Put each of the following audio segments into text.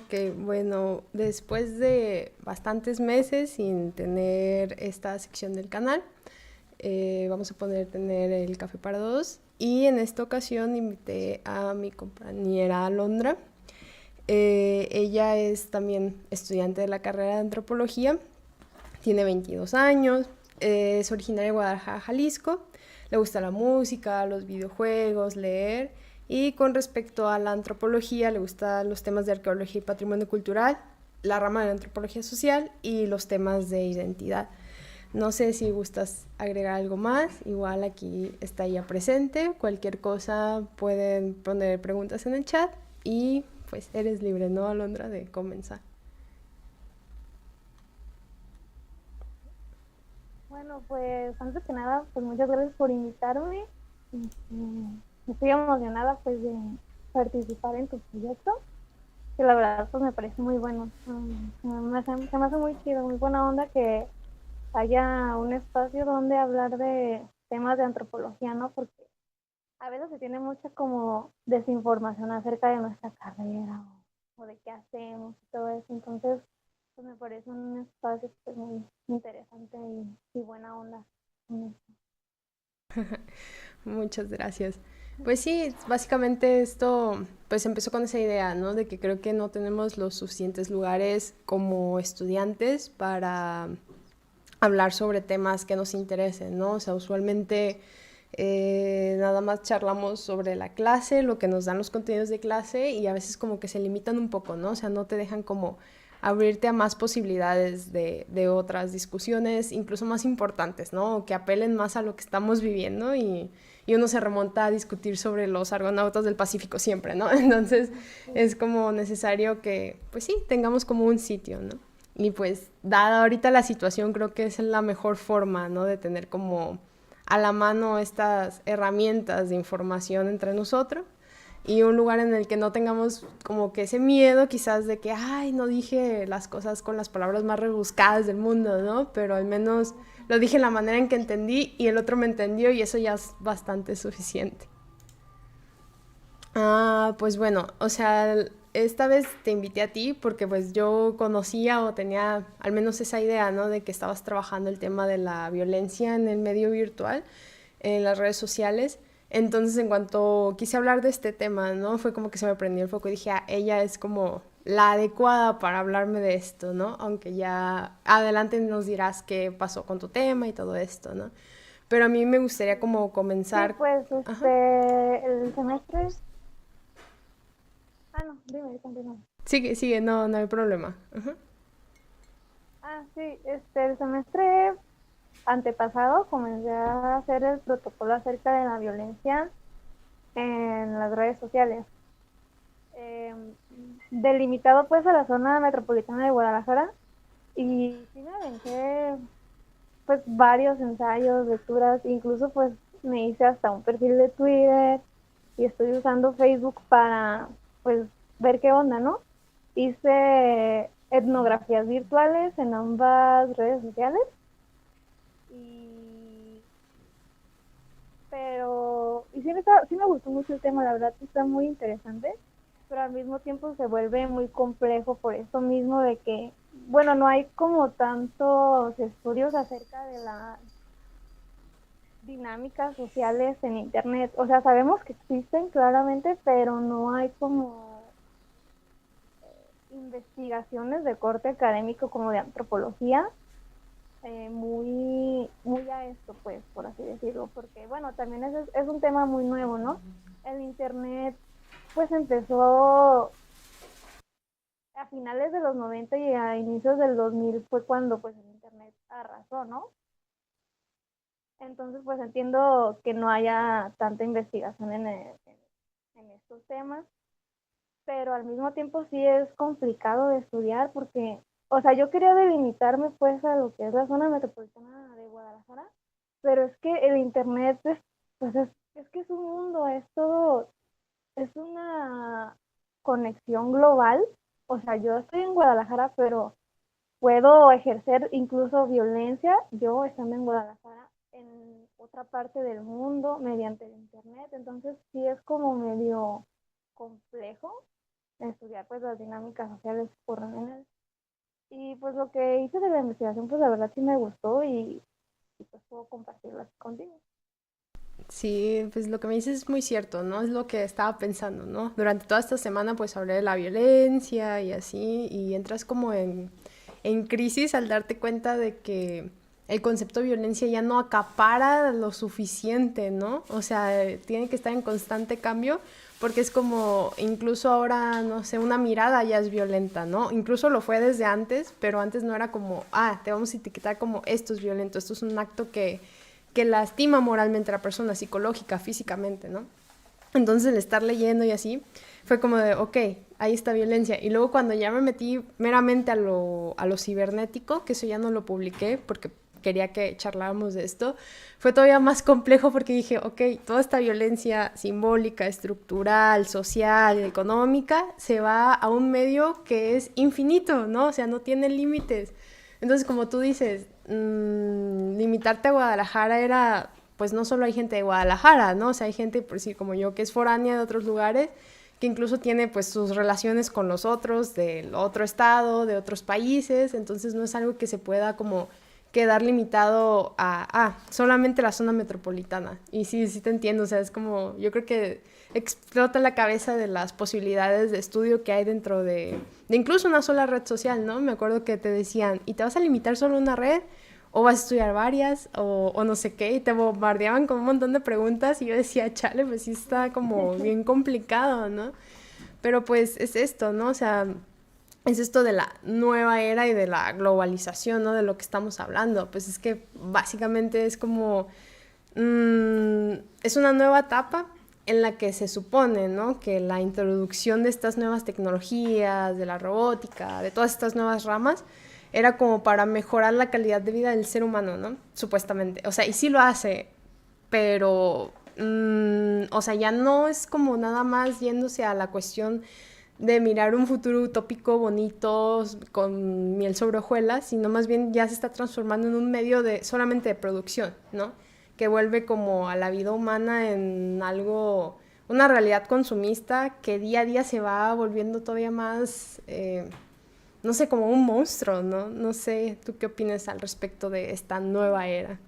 Que bueno, después de bastantes meses sin tener esta sección del canal, vamos a poder tener el café para dos. Y en esta ocasión invité a mi compañera Alondra. Ella es también estudiante de la carrera de antropología, tiene 22 años, es originaria de Guadalajara, Jalisco, le gusta la música, los videojuegos, leer, y con respecto a la antropología le gustan los temas de arqueología y patrimonio cultural, la rama de la antropología social y los temas de identidad. No sé si gustas agregar algo más, igual aquí está ella presente, cualquier cosa pueden poner preguntas en el chat y pues eres libre, ¿no, Alondra, de comenzar? Bueno, pues antes que nada, pues muchas gracias por invitarme. Estoy emocionada pues de participar en tu proyecto, que la verdad pues me parece muy bueno. Se me hace muy chido, muy buena onda que haya un espacio donde hablar de temas de antropología, ¿no? Porque a veces se tiene mucha como desinformación acerca de nuestra carrera o de qué hacemos y todo eso. Entonces, pues me parece un espacio pues, muy interesante y buena onda. Muchas gracias. Pues sí, básicamente esto pues empezó con esa idea, ¿no? De que creo que no tenemos los suficientes lugares como estudiantes para hablar sobre temas que nos interesen, ¿no? O sea, usualmente nada más charlamos sobre la clase, lo que nos dan los contenidos de clase y a veces como que se limitan un poco, ¿no? O sea, no te dejan como abrirte a más posibilidades de otras discusiones, incluso más importantes, ¿no? O que apelen más a lo que estamos viviendo y uno se remonta a discutir sobre los argonautas del Pacífico siempre, ¿no? Entonces es como necesario que, pues sí, tengamos como un sitio, ¿no? Y pues, dada ahorita la situación, creo que es la mejor forma, ¿no? De tener como a la mano estas herramientas de información entre nosotros y un lugar en el que no tengamos como que ese miedo quizás de que, ay, no dije las cosas con las palabras más rebuscadas del mundo, ¿no? Pero al menos lo dije en la manera en que entendí y el otro me entendió y eso ya es bastante suficiente. Pues bueno, o sea, esta vez te invité a ti porque pues yo conocía o tenía al menos esa idea, ¿no? De que estabas trabajando el tema de la violencia en el medio virtual, en las redes sociales. Entonces, en cuanto quise hablar de este tema, ¿no? Fue como que se me prendió el foco y dije, ella es como la adecuada para hablarme de esto, ¿no? Aunque ya adelante nos dirás qué pasó con tu tema y todo esto, ¿no? Pero a mí me gustaría como Sí, comenzar. pues Ajá. el semestre. Ah, no, dime, continúa. Sigue, sigue, no, no hay problema. Ajá. Sí, el semestre antepasado comencé a hacer el protocolo acerca de la violencia en las redes sociales, eh, delimitado pues a la zona metropolitana de Guadalajara, y sí me aventé pues varios ensayos, lecturas, incluso pues me hice hasta un perfil de Twitter y estoy usando Facebook para pues ver qué onda, ¿no? Hice etnografías virtuales en ambas redes sociales, y y sí me gustó mucho el tema, la verdad sí está muy interesante, pero al mismo tiempo se vuelve muy complejo por eso mismo de que, bueno, no hay como tantos estudios acerca de las dinámicas sociales en Internet. O sea, sabemos que existen claramente, pero no hay como investigaciones de corte académico como de antropología, muy a esto, pues, por así decirlo, porque, bueno, también es un tema muy nuevo, ¿no? El Internet, pues, empezó a finales de los 90 y a inicios del 2000 fue cuando, pues, el Internet arrasó, ¿no? Entonces, pues, entiendo que no haya tanta investigación en estos temas, pero al mismo tiempo sí es complicado de estudiar porque, o sea, yo quería delimitarme pues a lo que es la zona metropolitana de Guadalajara, pero es que el internet pues es que es un mundo, es todo, es una conexión global. O sea, yo estoy en Guadalajara, pero puedo ejercer incluso violencia yo estando en Guadalajara en otra parte del mundo mediante el internet. Entonces sí es como medio complejo, estudiar pues las dinámicas sociales por lo general. Y pues lo que hice de la investigación, pues la verdad sí me gustó y pues puedo compartirlas contigo. Sí, pues lo que me dices es muy cierto, ¿no? Es lo que estaba pensando, ¿no? Durante toda esta semana pues hablé de la violencia y así, y entras como en crisis al darte cuenta de que el concepto de violencia ya no acapara lo suficiente, ¿no? O sea, tiene que estar en constante cambio porque es como, incluso ahora, no sé, una mirada ya es violenta, ¿no? Incluso lo fue desde antes, pero antes no era como, ah, te vamos a etiquetar como esto es violento, esto es un acto que lastima moralmente a la persona, psicológica, físicamente, ¿no? Entonces el estar leyendo y así fue como de, ok, ahí está violencia. Y luego cuando ya me metí meramente a lo cibernético, que eso ya no lo publiqué porque quería que charláramos de esto, fue todavía más complejo porque dije, ok, toda esta violencia simbólica, estructural, social, económica, se va a un medio que es infinito, ¿no? O sea, no tiene límites. Entonces, como tú dices, limitarte a Guadalajara era, pues no solo hay gente de Guadalajara, ¿no? O sea, hay gente, por decir, como yo, que es foránea de otros lugares, que incluso tiene pues sus relaciones con los otros, del otro estado, de otros países, entonces no es algo que se pueda como quedar limitado a solamente la zona metropolitana. Y sí, sí te entiendo, o sea, es como, yo creo que explota la cabeza de las posibilidades de estudio que hay dentro de incluso una sola red social, ¿no? Me acuerdo que te decían, ¿y te vas a limitar solo a una red? ¿O vas a estudiar varias? O no sé qué, y te bombardeaban con un montón de preguntas y yo decía, chale, pues sí está como bien complicado, ¿no? Pero pues es esto, ¿no? O sea, es esto de la nueva era y de la globalización, ¿no? De lo que estamos hablando. Pues es que básicamente es como es una nueva etapa en la que se supone, ¿no? Que la introducción de estas nuevas tecnologías, de la robótica, de todas estas nuevas ramas, era como para mejorar la calidad de vida del ser humano, ¿no? Supuestamente. O sea, y sí lo hace, pero, o sea, ya no es como nada más yéndose a la cuestión de mirar un futuro utópico bonito con miel sobre hojuelas, sino más bien ya se está transformando en un medio de solamente de producción, ¿no? Que vuelve como a la vida humana en algo, una realidad consumista que día a día se va volviendo todavía más, no sé, como un monstruo, ¿no? No sé, ¿tú qué opinas al respecto de esta nueva era?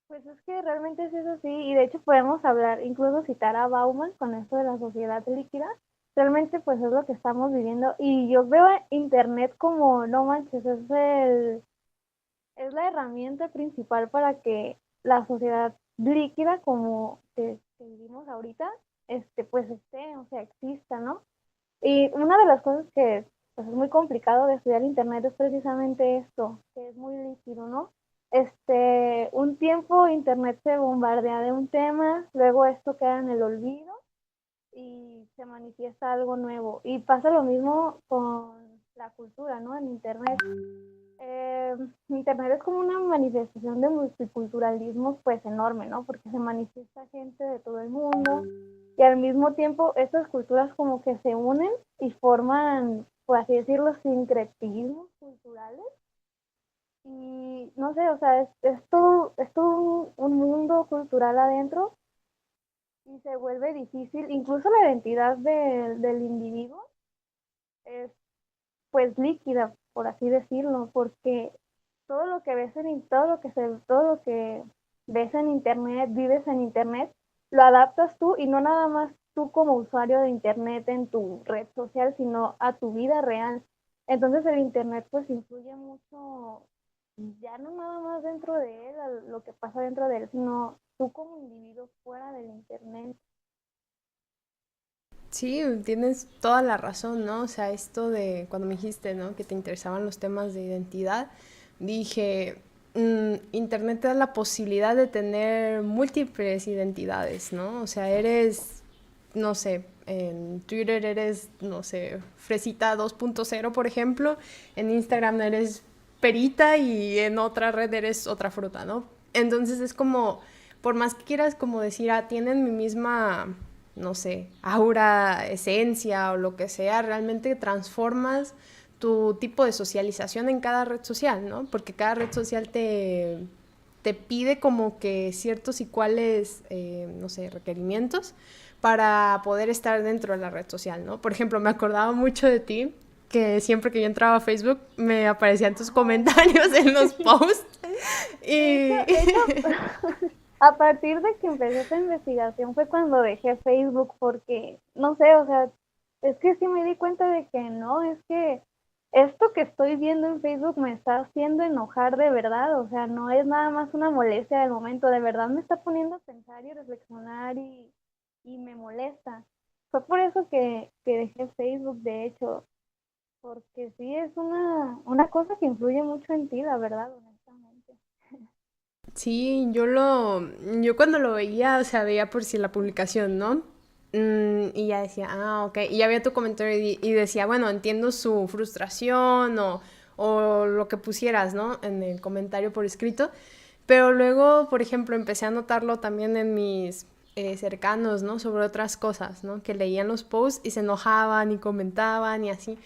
Pues es que realmente es eso sí, y de hecho podemos hablar, incluso citar a Bauman con esto de la sociedad líquida. Realmente pues es lo que estamos viviendo y yo veo a internet como, no manches, es la herramienta principal para que la sociedad líquida como que vivimos ahorita, pues esté, o sea, exista, ¿no? Y una de las cosas que pues, es muy complicado de estudiar internet es precisamente esto, que es muy líquido, ¿no? Un tiempo internet se bombardea de un tema, luego esto queda en el olvido y se manifiesta algo nuevo. Y pasa lo mismo con la cultura, ¿no? En internet. Eh, internet es como una manifestación de multiculturalismo pues enorme, ¿no? Porque se manifiesta gente de todo el mundo y al mismo tiempo estas culturas como que se unen y forman, por así decirlo, sincretismos culturales. Y no sé, o sea, es todo un mundo cultural adentro y se vuelve difícil, incluso la identidad del individuo es pues líquida, por así decirlo, porque todo lo que ves en todo lo que ves en internet, vives en internet, lo adaptas tú y no nada más tú como usuario de internet en tu red social, sino a tu vida real. Entonces el internet pues influye mucho, ya no nada más dentro de él, a lo que pasa dentro de él, sino tú como individuo fuera del internet. Sí, tienes toda la razón, ¿no? O sea, esto de cuando me dijiste, ¿no? Que te interesaban los temas de identidad, dije, Internet te da la posibilidad de tener múltiples identidades, ¿no? O sea, eres, no sé, en Twitter eres, no sé, Fresita 2.0, por ejemplo, en Instagram eres Perita y en otra red eres otra fruta, ¿no? Entonces es como, por más que quieras como decir, ah, tienen mi misma, no sé, aura, esencia o lo que sea, realmente transformas tu tipo de socialización en cada red social, ¿no? Porque cada red social te pide como que ciertos y cuáles, no sé, requerimientos para poder estar dentro de la red social, ¿no? Por ejemplo, me acordaba mucho de ti, que siempre que yo entraba a Facebook me aparecían tus comentarios en los posts. Y... De hecho, a partir de que empecé esta investigación fue cuando dejé Facebook porque, no sé, o sea, es que sí me di cuenta de que no, es que esto que estoy viendo en Facebook me está haciendo enojar de verdad, o sea, no es nada más una molestia del momento, de verdad me está poniendo a pensar y reflexionar y me molesta. Fue por eso que dejé Facebook, de hecho, porque sí es una cosa que influye mucho en ti, la verdad, honestamente. Sí, yo cuando lo veía, o sea, veía por si la publicación, ¿no? Y ya decía, ah, ok. Y ya veía tu comentario y decía, bueno, entiendo su frustración o lo que pusieras, ¿no? En el comentario por escrito. Pero luego, por ejemplo, empecé a notarlo también en mis cercanos, ¿no? Sobre otras cosas, ¿no? Que leían los posts y se enojaban y comentaban y así.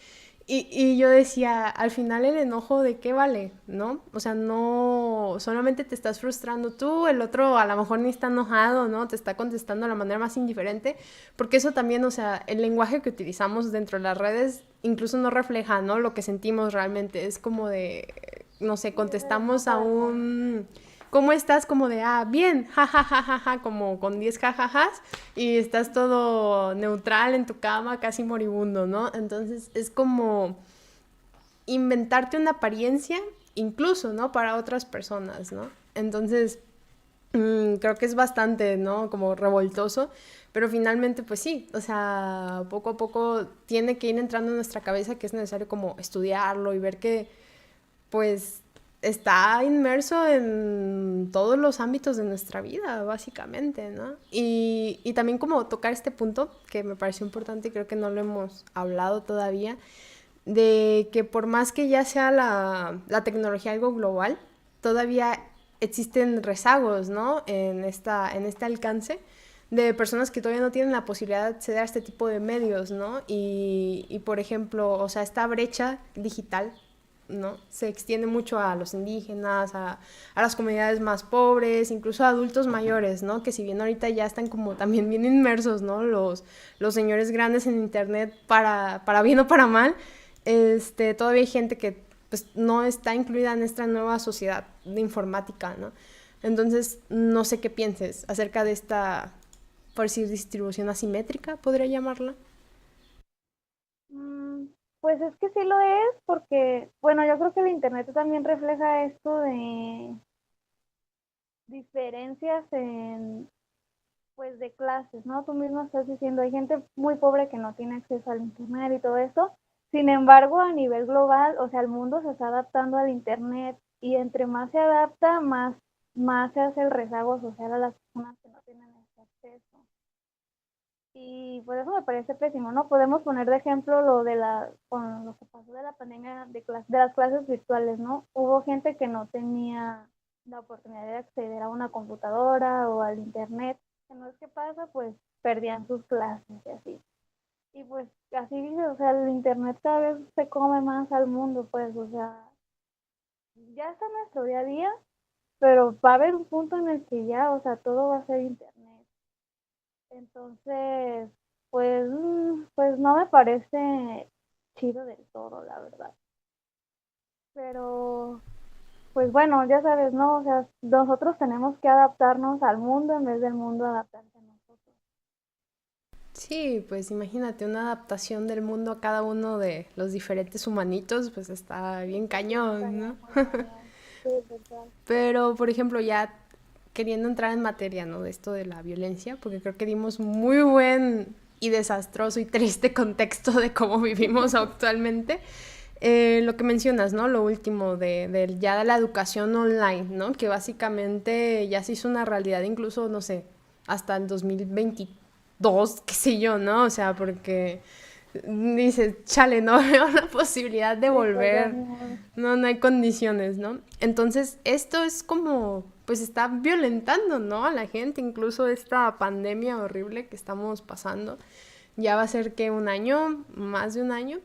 Y yo decía, al final el enojo de qué vale, ¿no? O sea, no, solamente te estás frustrando tú, el otro a lo mejor ni está enojado, ¿no? Te está contestando de la manera más indiferente, porque eso también, o sea, el lenguaje que utilizamos dentro de las redes incluso no refleja, ¿no? Lo que sentimos realmente, es como de, no sé, contestamos a un... ¿Cómo estás? Como de, ah, bien, ja, ja, ja, ja, ja, como con 10 jajajas, y estás todo neutral en tu cama, casi moribundo, ¿no? Entonces es como inventarte una apariencia, incluso, ¿no? Para otras personas, ¿no? Entonces, creo que es bastante, ¿no? Como revoltoso, pero finalmente, pues sí, o sea, poco a poco tiene que ir entrando en nuestra cabeza que es necesario como estudiarlo y ver que pues está inmerso en todos los ámbitos de nuestra vida, básicamente, ¿no? Y también como tocar este punto que me pareció importante y creo que no lo hemos hablado todavía, de que por más que ya sea la tecnología algo global, todavía existen rezagos, ¿no? En este alcance de personas que todavía no tienen la posibilidad de acceder a este tipo de medios, ¿no? Y por ejemplo, o sea, esta brecha digital, ¿no? Se extiende mucho a los indígenas, a las comunidades más pobres, incluso a adultos mayores, ¿no? Que si bien ahorita ya están como también bien inmersos, ¿no? Los señores grandes en internet para bien o para mal, todavía hay gente que pues, no está incluida en esta nueva sociedad de informática, ¿no? Entonces, no sé qué pienses acerca de esta, por decir, distribución asimétrica, podría llamarla. Mm, Pues es que sí lo es, porque, bueno, yo creo que el internet también refleja esto de diferencias en, pues, de clases, ¿no? Tú mismo estás diciendo, hay gente muy pobre que no tiene acceso al internet y todo eso. Sin embargo, a nivel global, o sea, el mundo se está adaptando al internet y entre más se adapta, más se hace el rezago social a las personas que no tienen ese acceso. Y pues eso me parece pésimo, ¿no? Podemos poner de ejemplo con lo que pasó de la pandemia de las clases virtuales, ¿no? Hubo gente que no tenía la oportunidad de acceder a una computadora o al internet. No es que pasa, pues perdían sus clases y así. Y pues así dice, o sea, el internet cada vez se come más al mundo, pues, o sea, ya está en nuestro día a día, pero va a haber un punto en el que ya, o sea, todo va a ser internet. Entonces, pues no me parece chido del todo, la verdad. Pero, pues bueno, ya sabes, ¿no? O sea, nosotros tenemos que adaptarnos al mundo en vez del mundo adaptarse a nosotros. Sí, pues imagínate una adaptación del mundo a cada uno de los diferentes humanitos, pues está bien Sí, cañón, estaría ¿no? muy cañón. Sí, total. Pero, por ejemplo, ya queriendo entrar en materia, ¿no? De esto de la violencia, porque creo que dimos muy buen y desastroso y triste contexto de cómo vivimos actualmente. Lo que mencionas, ¿no? Lo último ya de la educación online, ¿no? Que básicamente ya se hizo una realidad, incluso, no sé, hasta el 2022, qué sé yo, ¿no? O sea, porque dices, chale, no veo la posibilidad de Sí, pues ya volver, ni modo. no hay condiciones, ¿no? Entonces, esto es como, pues está violentando, ¿no? A la gente, incluso esta pandemia horrible que estamos pasando, ya va a ser que un año, más de un año,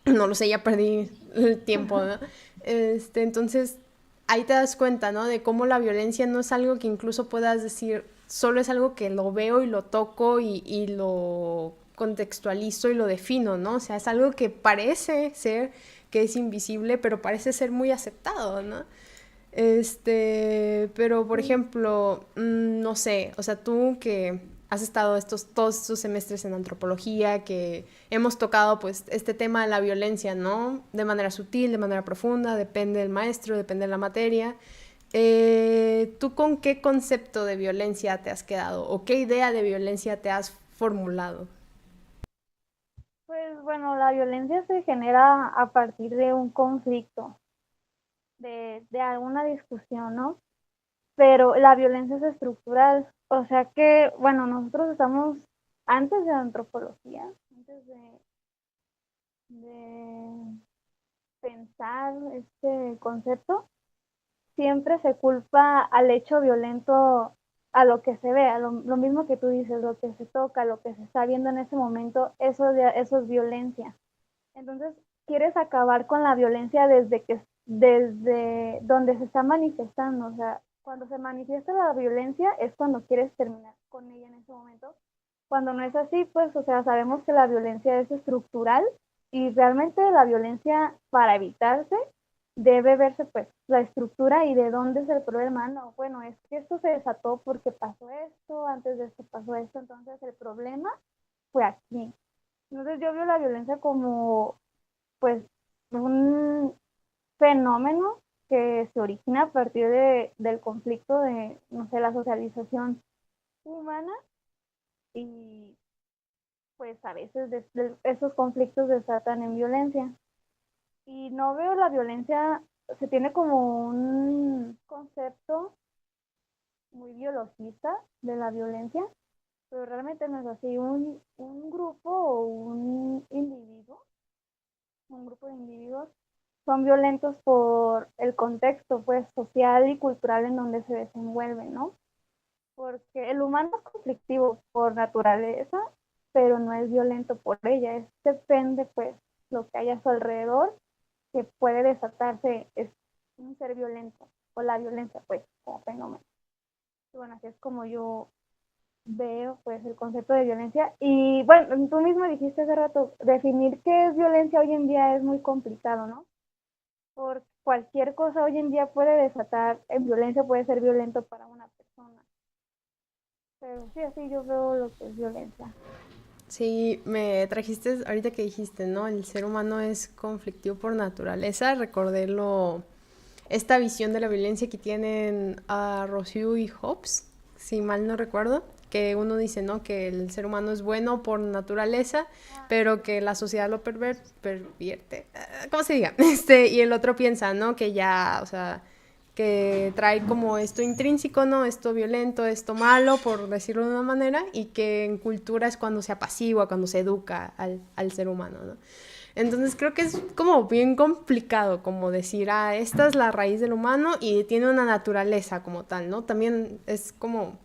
no lo sé, ya perdí el tiempo, ¿no? Entonces, ahí te das cuenta, ¿no? De cómo la violencia no es algo que incluso puedas decir, solo es algo que lo veo y lo toco y lo contextualizo y lo defino, ¿no? O sea, es algo que parece ser que es invisible, pero parece ser muy aceptado, ¿no? Pero por Sí. ejemplo, no sé, o sea, tú que has estado todos estos semestres en antropología, que hemos tocado pues este tema de la violencia, ¿no? De manera sutil, de manera profunda, depende del maestro, depende de la materia. ¿Tú con qué concepto de violencia te has quedado o qué idea de violencia te has formulado? Pues bueno, la violencia se genera a partir de un conflicto, de alguna discusión, ¿no? Pero la violencia es estructural, o sea que, bueno, nosotros estamos antes de antropología, antes de pensar este concepto, siempre se culpa al hecho violento, a lo que se ve, a lo mismo que tú dices, lo que se toca, lo que se está viendo en ese momento, eso es violencia. Entonces, quieres acabar con la violencia desde donde se está manifestando, o sea, cuando se manifiesta la violencia es cuando quieres terminar con ella en ese momento. Cuando no es así, pues, o sea, sabemos que la violencia es estructural y realmente la violencia para evitarse debe verse pues la estructura y de dónde es el problema. No, bueno, es que esto se desató porque pasó esto, antes de esto pasó esto, entonces el problema fue aquí. Entonces yo veo la violencia como pues un fenómeno que se origina a partir del conflicto de, no sé, la socialización humana y pues a veces esos conflictos desatan en violencia. Y no veo la violencia, se tiene como un concepto muy biologista de la violencia, pero realmente no es así. Un grupo o un grupo de individuos son violentos por el contexto pues social y cultural en donde se desenvuelven, ¿no? Porque el humano es conflictivo por naturaleza, pero no es violento por ella, depende pues lo que haya a su alrededor que puede desatarse es un ser violento o la violencia pues como fenómeno. Y bueno, así es como yo veo pues el concepto de violencia y bueno, tú mismo dijiste hace rato, definir qué es violencia hoy en día es muy complicado, ¿no? Por cualquier cosa hoy en día puede desatar en violencia, puede ser violento para una persona. Pero sí, así yo veo lo que es violencia. Sí, me trajiste ahorita que dijiste, ¿no? El ser humano es conflictivo por naturaleza. Recordé esta visión de la violencia que tienen a Rousseau y Hobbes, si mal no recuerdo, que uno dice, ¿no? Que el ser humano es bueno por naturaleza, Ah, pero sí. que la sociedad lo pervierte, ¿cómo se diga? Y el otro piensa, ¿no? Que ya, o sea, que trae como esto intrínseco, ¿no? Esto violento, esto malo, por decirlo de una manera, y que en cultura es cuando se apacigua, cuando se educa al ser humano, ¿no? Entonces creo que es como bien complicado como decir, ah, esta es la raíz del humano y tiene una naturaleza como tal, ¿no? También es como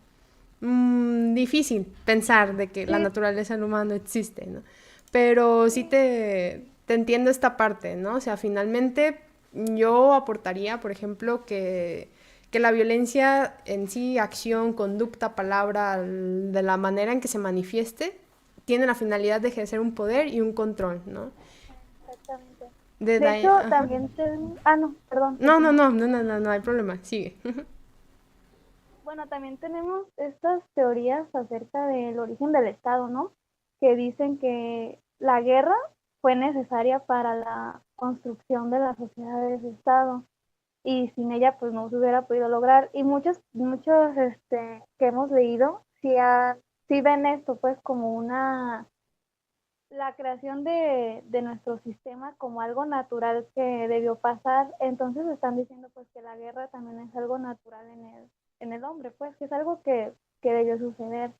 difícil pensar de que la Sí, naturaleza del humano existe, ¿no? Pero sí sí, te entiendo esta parte, ¿no? O sea, finalmente yo aportaría, por ejemplo, que la violencia en sí, acción, conducta, palabra, de la manera en que se manifieste, tiene la finalidad de ejercer un poder y un control, ¿no? exactamente. De De da- hecho, Ajá. también ah, no, perdón, No, no, continúa. no, no, no, no, no hay problema, sigue. Bueno, también tenemos estas teorías acerca del origen del Estado, ¿no? Que dicen que la guerra fue necesaria para la construcción de las sociedades de Estado y sin ella pues no se hubiera podido lograr. Y muchos que hemos leído sí ven esto pues como la creación de nuestro sistema como algo natural que debió pasar, entonces están diciendo pues que la guerra también es algo natural en el hombre, pues que es algo que debió suceder,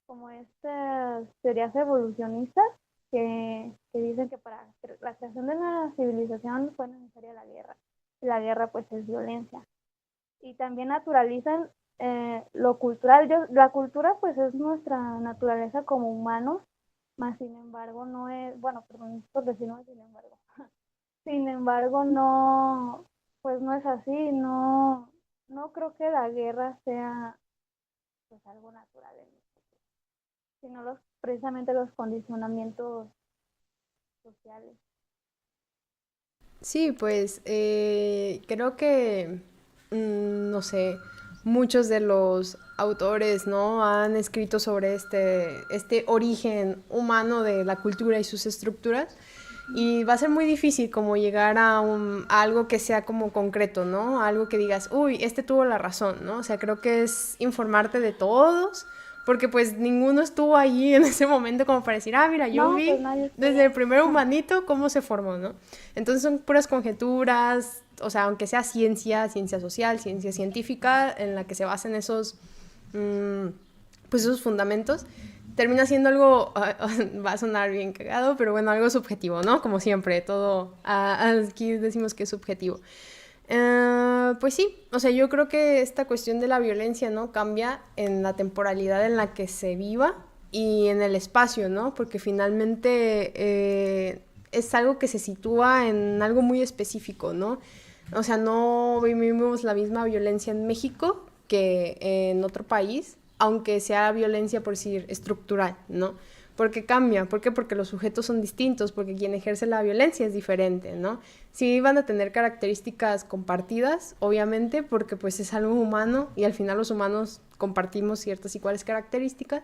como estas teorías evolucionistas que dicen que para la creación de la civilización fue necesaria la guerra, y la guerra pues es violencia. Y también naturalizan lo cultural. La cultura pues es nuestra naturaleza como humanos, más sin embargo no es, bueno, perdón por decirlo sin embargo, sin embargo no, pues no es así, no creo que la guerra sea pues algo natural en nosotros, sino precisamente los condicionamientos sociales. Sí, pues creo que, no sé, muchos de los autores, ¿no? Han escrito sobre este origen humano de la cultura y sus estructuras. Y va a ser muy difícil como llegar a algo que sea como concreto, ¿no? Algo que digas, uy, este tuvo la razón, ¿no? O sea, creo que es informarte de todos, porque pues ninguno estuvo allí en ese momento como para decir, ah, mira, yo No, pues vi nadie desde estuvo. el primer humanito cómo se formó, ¿no? Entonces son puras conjeturas, o sea, aunque sea ciencia, ciencia social, ciencia científica, en la que se basan esos, mmm, pues esos fundamentos, termina siendo algo, va a sonar bien cagado, pero bueno, algo subjetivo, ¿no? Como siempre, todo, aquí decimos que es subjetivo. Pues sí, o sea, yo creo que esta cuestión de la violencia, ¿no? Cambia en la temporalidad en la que se viva y en el espacio, ¿no? Porque finalmente es algo que se sitúa en algo muy específico, ¿no? O sea, no vivimos la misma violencia en México que en otro país, aunque sea violencia, por decir, estructural, ¿no? Porque cambia, ¿por qué? Porque los sujetos son distintos, porque quien ejerce la violencia es diferente, ¿no? Sí van a tener características compartidas, obviamente, porque pues es algo humano y al final los humanos compartimos ciertas y cuales características,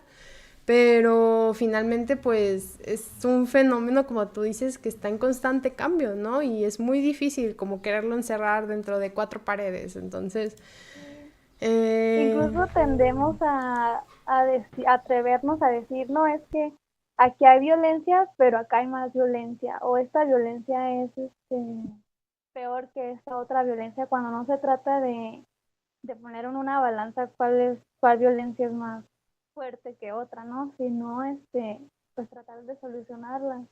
pero finalmente pues es un fenómeno, como tú dices, que está en constante cambio, ¿no? Y es muy difícil como quererlo encerrar dentro de cuatro paredes, entonces... Eh, Incluso tendemos a atrevernos a decir, no, es que aquí hay violencia, pero acá hay más violencia, o esta violencia es peor que esta otra violencia, cuando no se trata de poner en una balanza cuál violencia es más fuerte que otra, ¿no? Sino pues tratar de solucionarla.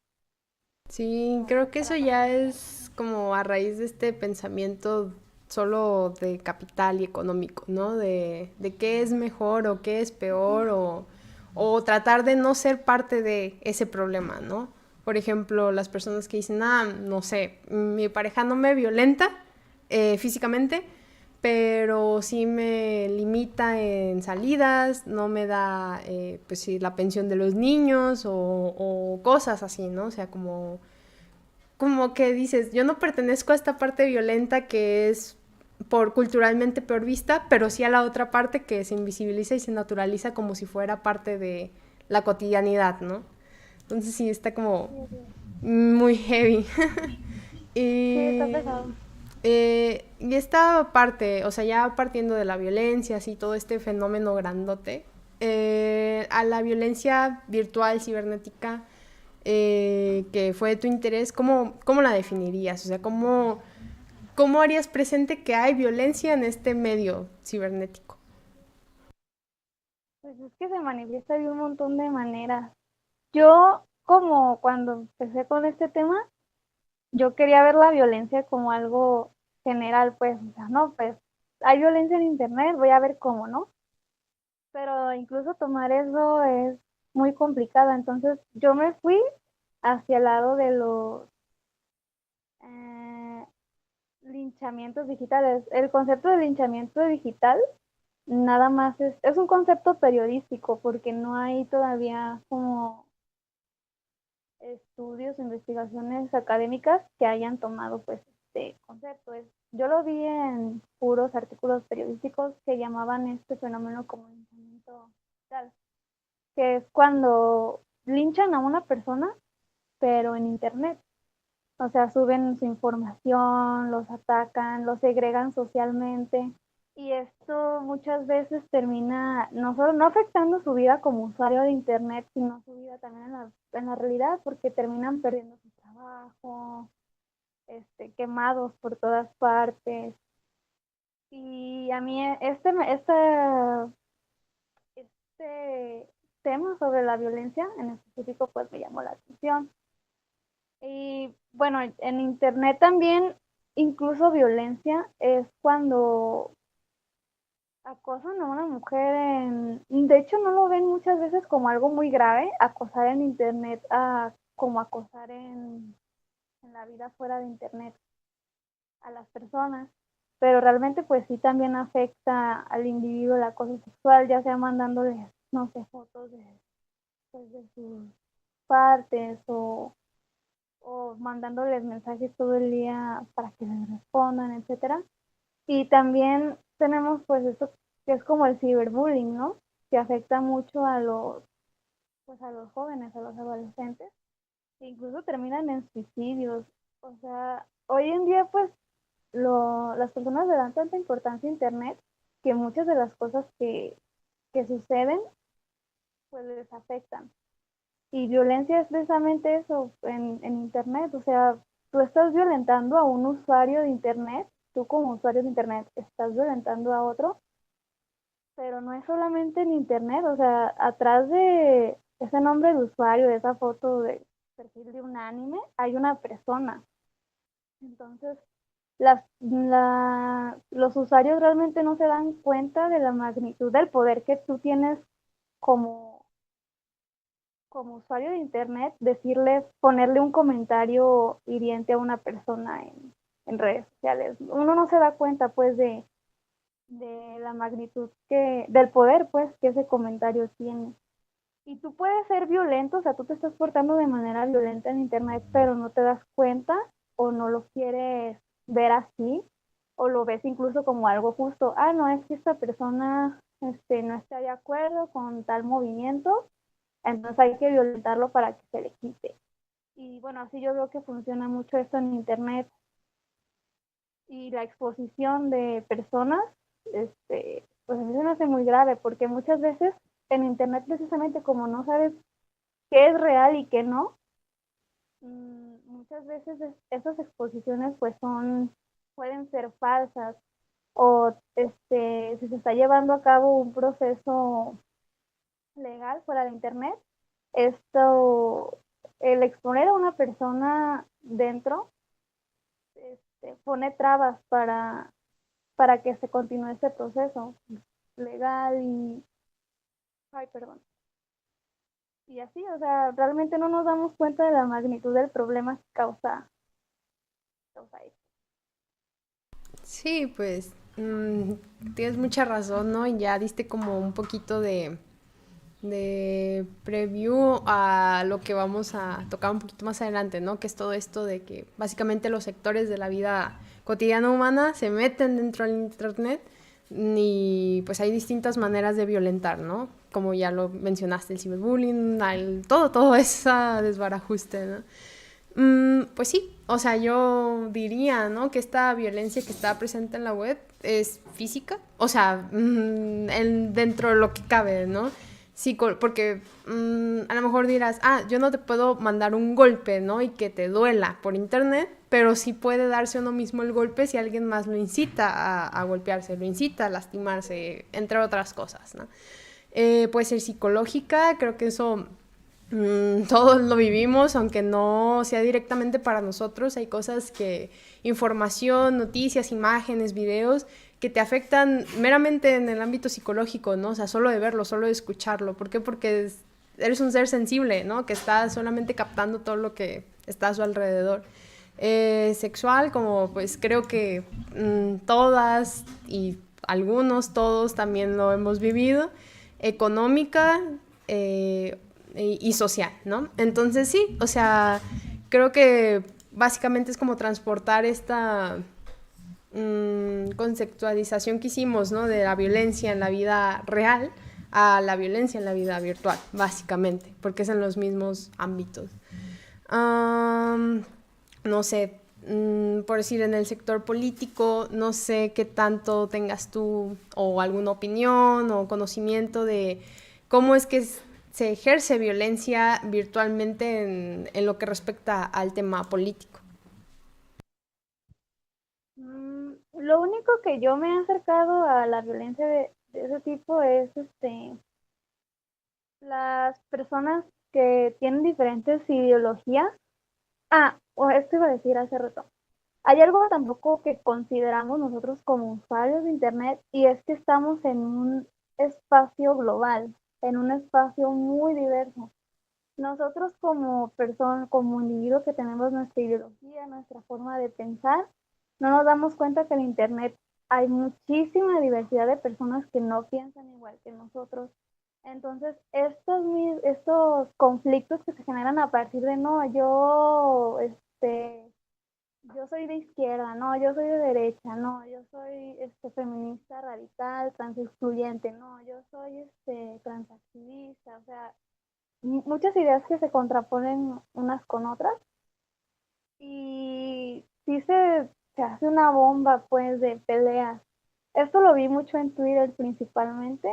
Sí, O creo pues que eso tratar ya de... es como a raíz de este pensamiento solo de capital y económico, ¿no? De qué es mejor o qué es peor o tratar de no ser parte de ese problema, ¿no? Por ejemplo, las personas que dicen, ah, no sé, mi pareja no me violenta físicamente, pero sí me limita en salidas, no me da, pues sí, la pensión de los niños o cosas así, ¿no? O sea, como que dices, yo no pertenezco a esta parte violenta que es por culturalmente peor vista, pero sí a la otra parte que se invisibiliza y se naturaliza como si fuera parte de la cotidianidad, ¿no? Entonces sí, está como Sí, sí, muy heavy. sí, está y, pesado. y esta parte, o sea, ya partiendo de la violencia, así todo este fenómeno grandote, a la violencia virtual, cibernética, que fue de tu interés, ¿cómo la definirías? O sea, ¿cómo harías presente que hay violencia en este medio cibernético? Pues es que se manifiesta de un montón de maneras. Yo, como cuando empecé con este tema, yo quería ver la violencia como algo general, pues, o sea, no, pues, hay violencia en internet, voy a ver cómo, ¿no? Pero incluso tomar eso es muy complicado, entonces yo me fui hacia el lado de los eh, linchamientos digitales. El concepto de linchamiento digital nada más es un concepto periodístico porque no hay todavía como estudios, investigaciones académicas que hayan tomado pues este concepto. Yo lo vi en puros artículos periodísticos que llamaban este fenómeno como linchamiento digital, que es cuando linchan a una persona, pero en internet. O sea, suben su información, los atacan, los segregan socialmente. Y esto muchas veces termina no solo no afectando su vida como usuario de internet, sino su vida también en la realidad, porque terminan perdiendo su trabajo, quemados por todas partes. Y a mí este tema sobre la violencia en específico pues me llamó la atención. Y bueno, en internet también, incluso violencia, es cuando acosan a una mujer de hecho no lo ven muchas veces como algo muy grave, acosar en internet como acosar en la vida fuera de internet a las personas. pero realmente pues sí también afecta al individuo el acoso sexual, ya sea mandándoles, no sé, fotos de, pues, de sus partes o mandándoles mensajes todo el día para que les respondan, etcétera. Y también tenemos pues esto que es como el ciberbullying, ¿no? Que afecta mucho a los, pues a los jóvenes, a los adolescentes, que incluso terminan en suicidios. O sea, hoy en día pues las personas le dan tanta importancia a Internet que muchas de las cosas que suceden pues les afectan. Y violencia es precisamente eso en Internet. O sea, tú estás violentando a un usuario de Internet, tú como usuario de Internet estás violentando a otro, pero no es solamente en Internet. O sea, atrás de ese nombre de usuario, de esa foto de perfil de un anime, hay una persona. Entonces, los usuarios realmente no se dan cuenta de la magnitud del poder que tú tienes como, como usuario de Internet, decirle, ponerle un comentario hiriente a una persona en redes sociales. Uno no se da cuenta pues de la magnitud del poder pues que ese comentario tiene. Y tú puedes ser violento, o sea, tú te estás portando de manera violenta en Internet, pero no te das cuenta o no lo quieres ver así, o lo ves incluso como algo justo. Ah, no, es que esta persona no está de acuerdo con tal movimiento, entonces hay que violentarlo para que se le quite. Y bueno, así yo veo que funciona mucho esto en Internet y la exposición de personas, pues a mí se me hace muy grave, porque muchas veces en Internet precisamente como no sabes qué es real y qué no, muchas veces esas exposiciones pues pueden ser falsas o si se está llevando a cabo un proceso legal fuera de internet, esto, el exponer a una persona dentro, pone trabas para que se continúe este proceso legal ay, perdón, y así, o sea, realmente no nos damos cuenta de la magnitud del problema que causa esto. Sí, pues tienes mucha razón, ¿no? Y ya diste como un poquito de preview a lo que vamos a tocar un poquito más adelante, ¿no? Que es todo esto de que básicamente los sectores de la vida cotidiana humana se meten dentro del Internet y pues hay distintas maneras de violentar, ¿no? Como ya lo mencionaste, el ciberbullying, todo ese desbarajuste, ¿no? Pues sí, o sea, yo diría, ¿no? Que esta violencia que está presente en la web es física, o sea, dentro de lo que cabe, ¿no? Porque a lo mejor dirás, yo no te puedo mandar un golpe, ¿no? Y que te duela por internet, pero sí puede darse uno mismo el golpe si alguien más lo incita a golpearse, lo incita a lastimarse, entre otras cosas, ¿no? Puede ser psicológica, creo que eso todos lo vivimos, aunque no sea directamente para nosotros. Hay cosas información, noticias, imágenes, videos, que te afectan meramente en el ámbito psicológico, ¿no? O sea, solo de verlo, solo de escucharlo. ¿Por qué? Porque eres un ser sensible, ¿no? Que está solamente captando todo lo que está a su alrededor. Sexual, como pues creo que todas y todos también lo hemos vivido. Económica, y social, ¿no? Entonces sí, o sea, creo que básicamente es como transportar esta conceptualización que hicimos, ¿no? De la violencia en la vida real a la violencia en la vida virtual, básicamente, porque es en los mismos ámbitos. No sé, por decir, en el sector político, no sé qué tanto tengas tú o alguna opinión o conocimiento de cómo es que se ejerce violencia virtualmente en lo que respecta al tema político. Lo único que yo me he acercado a la violencia de ese tipo es las personas que tienen diferentes ideologías. O esto iba a decir hace rato. Hay algo tampoco que consideramos nosotros como usuarios de Internet y es que estamos en un espacio global, en un espacio muy diverso. Nosotros como personas, como individuos que tenemos nuestra ideología, nuestra forma de pensar, no nos damos cuenta que el Internet hay muchísima diversidad de personas que no piensan igual que nosotros. Entonces, estos conflictos que se generan a partir de, no, yo soy de izquierda, no, yo soy de derecha, no, yo soy feminista radical, transexcluyente, no, yo soy transactivista, o sea, muchas ideas que se contraponen unas con otras y sí se hace una bomba pues de peleas. Esto lo vi mucho en Twitter principalmente.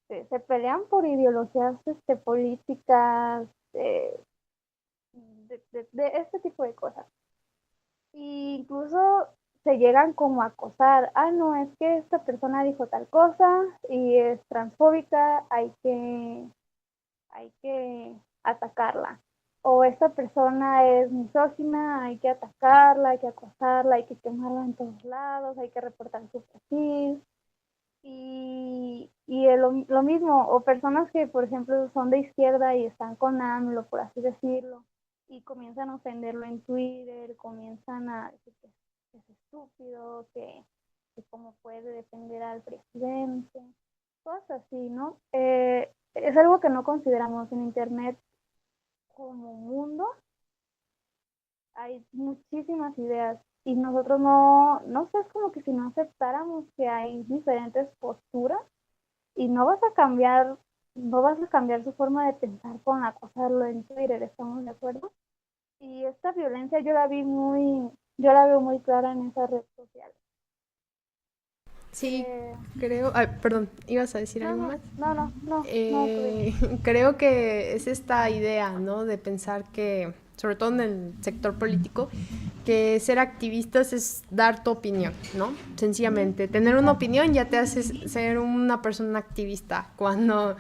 Se pelean por ideologías políticas, de este tipo de cosas. Y incluso se llegan como a acosar, ah, no, es que esta persona dijo tal cosa y es transfóbica, hay que atacarla. O esta persona es misógina, hay que atacarla, hay que acosarla, hay que quemarla en todos lados, hay que reportar su perfil. Y lo mismo, o personas que, por ejemplo, son de izquierda y están con AMLO, por así decirlo, y comienzan a ofenderlo en Twitter, comienzan a decir que es estúpido, que cómo puede defender al presidente, cosas así, ¿no? Es algo que no consideramos en Internet como mundo. Hay muchísimas ideas y nosotros no sé, es como que si no aceptáramos que hay diferentes posturas y no vas a cambiar su forma de pensar con acosarlo en Twitter, ¿estamos de acuerdo? Y esta violencia yo la veo muy clara en esas redes sociales. Sí, Eh, creo, ay, perdón, ¿ibas a decir no, algo no, más? no, no, no, no, tú dime. Creo que es esta idea, ¿no? De pensar que, sobre todo en el sector político, que ser activistas es dar tu opinión, ¿no? Sencillamente, tener una opinión ya te hace ser una persona activista, cuando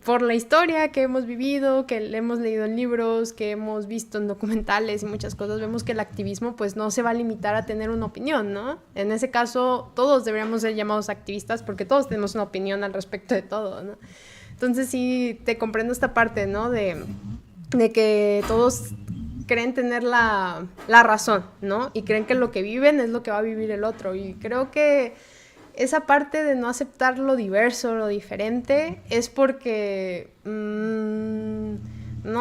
por la historia que hemos vivido, que hemos leído en libros, que hemos visto en documentales y muchas cosas, vemos que el activismo pues no se va a limitar a tener una opinión, ¿no? En ese caso, todos deberíamos ser llamados activistas porque todos tenemos una opinión al respecto de todo, ¿no? Entonces sí, te comprendo esta parte, ¿no? De que todos creen tener la razón, ¿no? Y creen que lo que viven es lo que va a vivir el otro. Y creo que esa parte de no aceptar lo diverso, lo diferente, es porque, no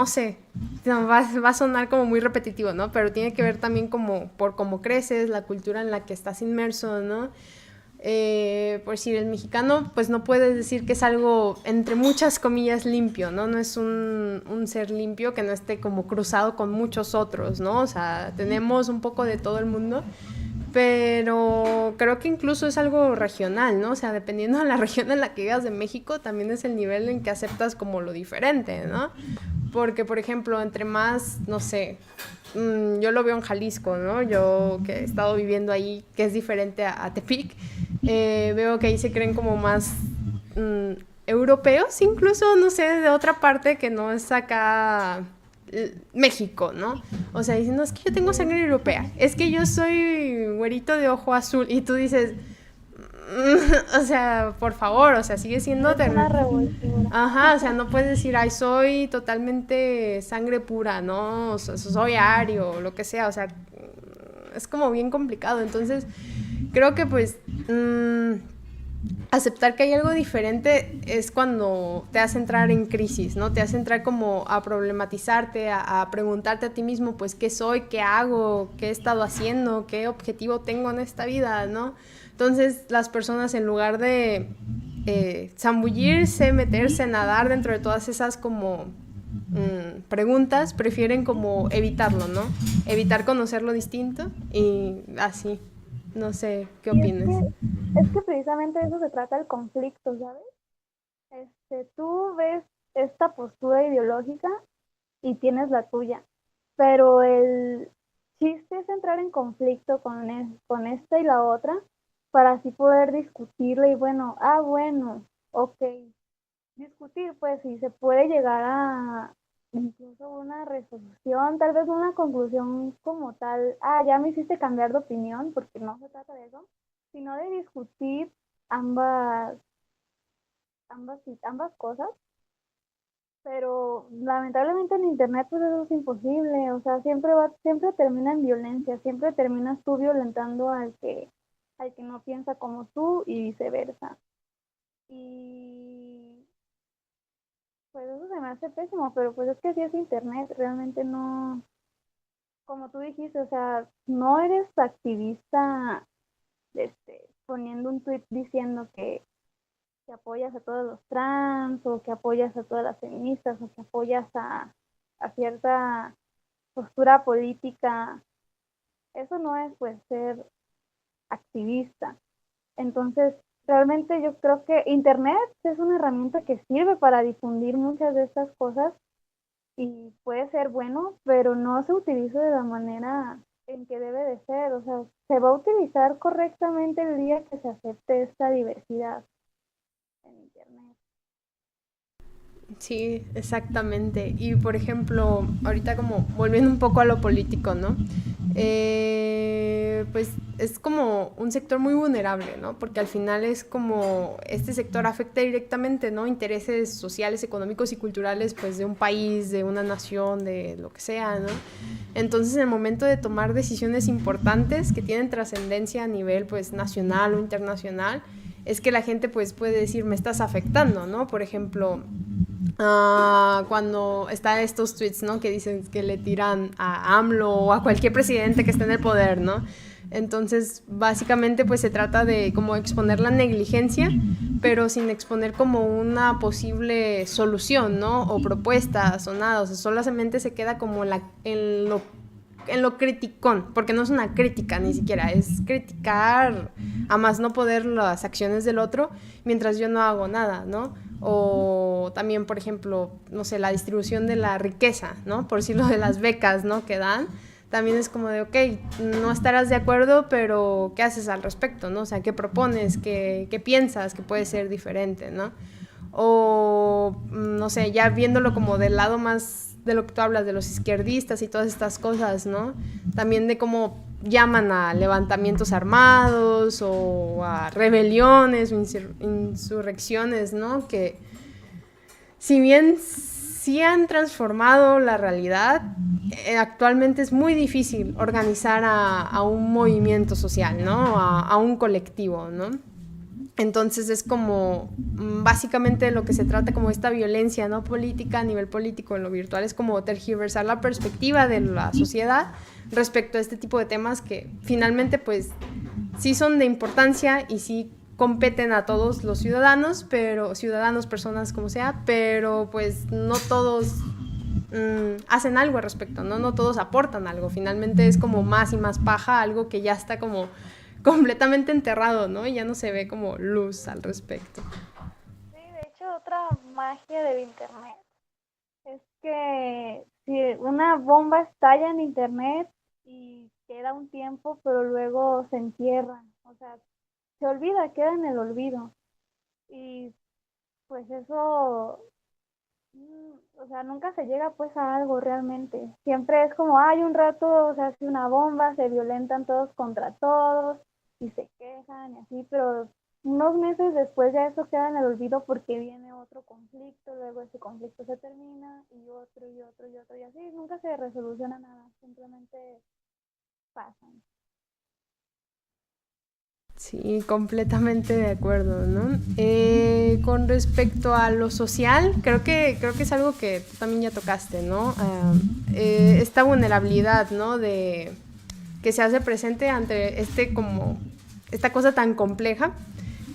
sé, va a sonar como muy repetitivo, ¿no? Pero tiene que ver también como por cómo creces, la cultura en la que estás inmerso, ¿no? Por decir, el mexicano, pues no puedes decir que es algo, entre muchas comillas, limpio, ¿no? No es un ser limpio que no esté como cruzado con muchos otros, ¿no? O sea, tenemos un poco de todo el mundo, pero creo que incluso es algo regional, ¿no? O sea, dependiendo de la región en la que vivas de México, también es el nivel en que aceptas como lo diferente, ¿no? Porque, por ejemplo, entre más, no sé, yo lo veo en Jalisco, ¿no? Yo que he estado viviendo ahí, que es diferente a Tepic, veo que ahí se creen como más mmm, europeos, incluso, no sé, de otra parte que no es acá México, ¿no? O sea, diciendo, es que yo tengo sangre europea, es que yo soy güerito de ojo azul, y tú dices, o sea, por favor, o sea, sigue siendo... Es una revoltura. Ajá, o sea, no puedes decir, ay, soy totalmente sangre pura, ¿no? O sea, soy ario, o lo que sea, o sea, es como bien complicado. Entonces, creo que pues aceptar que hay algo diferente es cuando te hace entrar en crisis, ¿no? Te hace entrar como a problematizarte, a preguntarte a ti mismo, pues, ¿qué soy? ¿Qué hago? ¿Qué he estado haciendo? ¿Qué objetivo tengo en esta vida? ¿No? Entonces, las personas, en lugar de zambullirse, meterse, nadar dentro de todas esas como preguntas, prefieren como evitarlo, ¿no? Evitar conocer lo distinto y así. No sé, ¿qué Y opinas? es que precisamente de eso se trata el conflicto, ¿sabes? Tú ves esta postura ideológica y tienes la tuya, pero el chiste es entrar en conflicto con esta y la otra para así poder discutirla y bueno, bueno, ok, discutir pues si se puede llegar a incluso una resolución, tal vez una conclusión como tal, ya me hiciste cambiar de opinión, porque no se trata de eso, sino de discutir ambas, ambas cosas, pero lamentablemente en internet pues eso es imposible, o sea, siempre termina en violencia, siempre terminas tú violentando al que no piensa como tú y viceversa. Y pues eso se me hace pésimo, pero pues es que así es internet, realmente no, como tú dijiste, o sea, no eres activista poniendo un tweet diciendo que apoyas a todos los trans o que apoyas a todas las feministas o que apoyas a cierta postura política. Eso no es pues ser activista. Entonces, realmente yo creo que Internet es una herramienta que sirve para difundir muchas de estas cosas y puede ser bueno, pero no se utiliza de la manera en que debe de ser. O sea, se va a utilizar correctamente el día que se acepte esta diversidad en Internet. Sí, exactamente. Y por ejemplo, ahorita como volviendo un poco a lo político, ¿no? Pues es como un sector muy vulnerable, ¿no? Porque al final es como este sector afecta directamente, ¿no? Intereses sociales, económicos y culturales, pues de un país, de una nación, de lo que sea, ¿no? Entonces, en el momento de tomar decisiones importantes que tienen trascendencia a nivel, pues, nacional o internacional, es que la gente, pues, puede decir, me estás afectando, ¿no? Por ejemplo, cuando está estos tweets, ¿no? Que dicen que le tiran a AMLO o a cualquier presidente que esté en el poder, ¿no? Entonces, básicamente, pues se trata de como exponer la negligencia, pero sin exponer como una posible solución, ¿no? O propuestas o nada. O sea, solamente se queda como en lo criticón, porque no es una crítica ni siquiera, es criticar a más no poder las acciones del otro mientras yo no hago nada, ¿no? O también, por ejemplo, no sé, la distribución de la riqueza, ¿no? Por decirlo, de las becas, ¿no? Que dan, también es como de, ok, no estarás de acuerdo, pero ¿qué haces al respecto, no? O sea, ¿qué propones? ¿Qué piensas que puede ser diferente, no? O, no sé, ya viéndolo como del lado más de lo que tú hablas, de los izquierdistas y todas estas cosas, ¿no? También de cómo llaman a levantamientos armados o a rebeliones o insurrecciones, ¿no? Que si bien sí han transformado la realidad, actualmente es muy difícil organizar a un movimiento social, ¿no? A un colectivo, ¿no? Entonces es como básicamente lo que se trata como esta violencia no política a nivel político en lo virtual es como tergiversar la perspectiva de la sociedad respecto a este tipo de temas que finalmente pues sí son de importancia y sí competen a todos los ciudadanos, personas como sea, pero pues no todos hacen algo al respecto, ¿no? No todos aportan algo, finalmente es como más y más paja, algo que ya está como completamente enterrado, ¿no? Y ya no se ve como luz al respecto. Sí, de hecho, otra magia del internet es que si una bomba estalla en internet y queda un tiempo, pero luego se entierra, o sea, se olvida, queda en el olvido. Y pues eso, o sea, nunca se llega pues a algo realmente. Siempre es como, hay un rato, se hace una bomba, se violentan todos contra todos y se quejan y así, pero unos meses después ya eso queda en el olvido porque viene otro conflicto, luego ese conflicto se termina y otro y otro y otro y así, nunca se resoluciona nada, simplemente pasan. Sí, completamente de acuerdo, ¿no? Con respecto a lo social, creo que es algo que tú también ya tocaste, ¿no? Esta vulnerabilidad, ¿no? De que se hace presente ante esta cosa tan compleja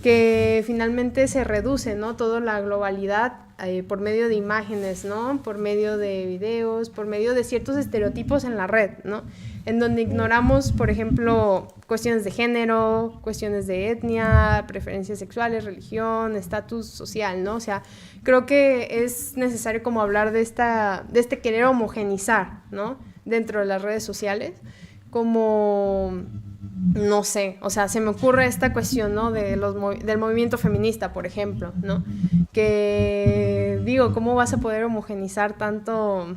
que finalmente se reduce, ¿no? Toda la globalidad por medio de imágenes, ¿no? Por medio de videos, por medio de ciertos estereotipos en la red, ¿no? En donde ignoramos, por ejemplo, cuestiones de género, cuestiones de etnia, preferencias sexuales, religión, estatus social, ¿no? O sea, creo que es necesario como hablar de este querer homogenizar, ¿no? Dentro de las redes sociales, como no sé, o sea, se me ocurre esta cuestión, ¿no? Del movimiento feminista, por ejemplo, ¿no? Que digo, ¿cómo vas a poder homogenizar tanta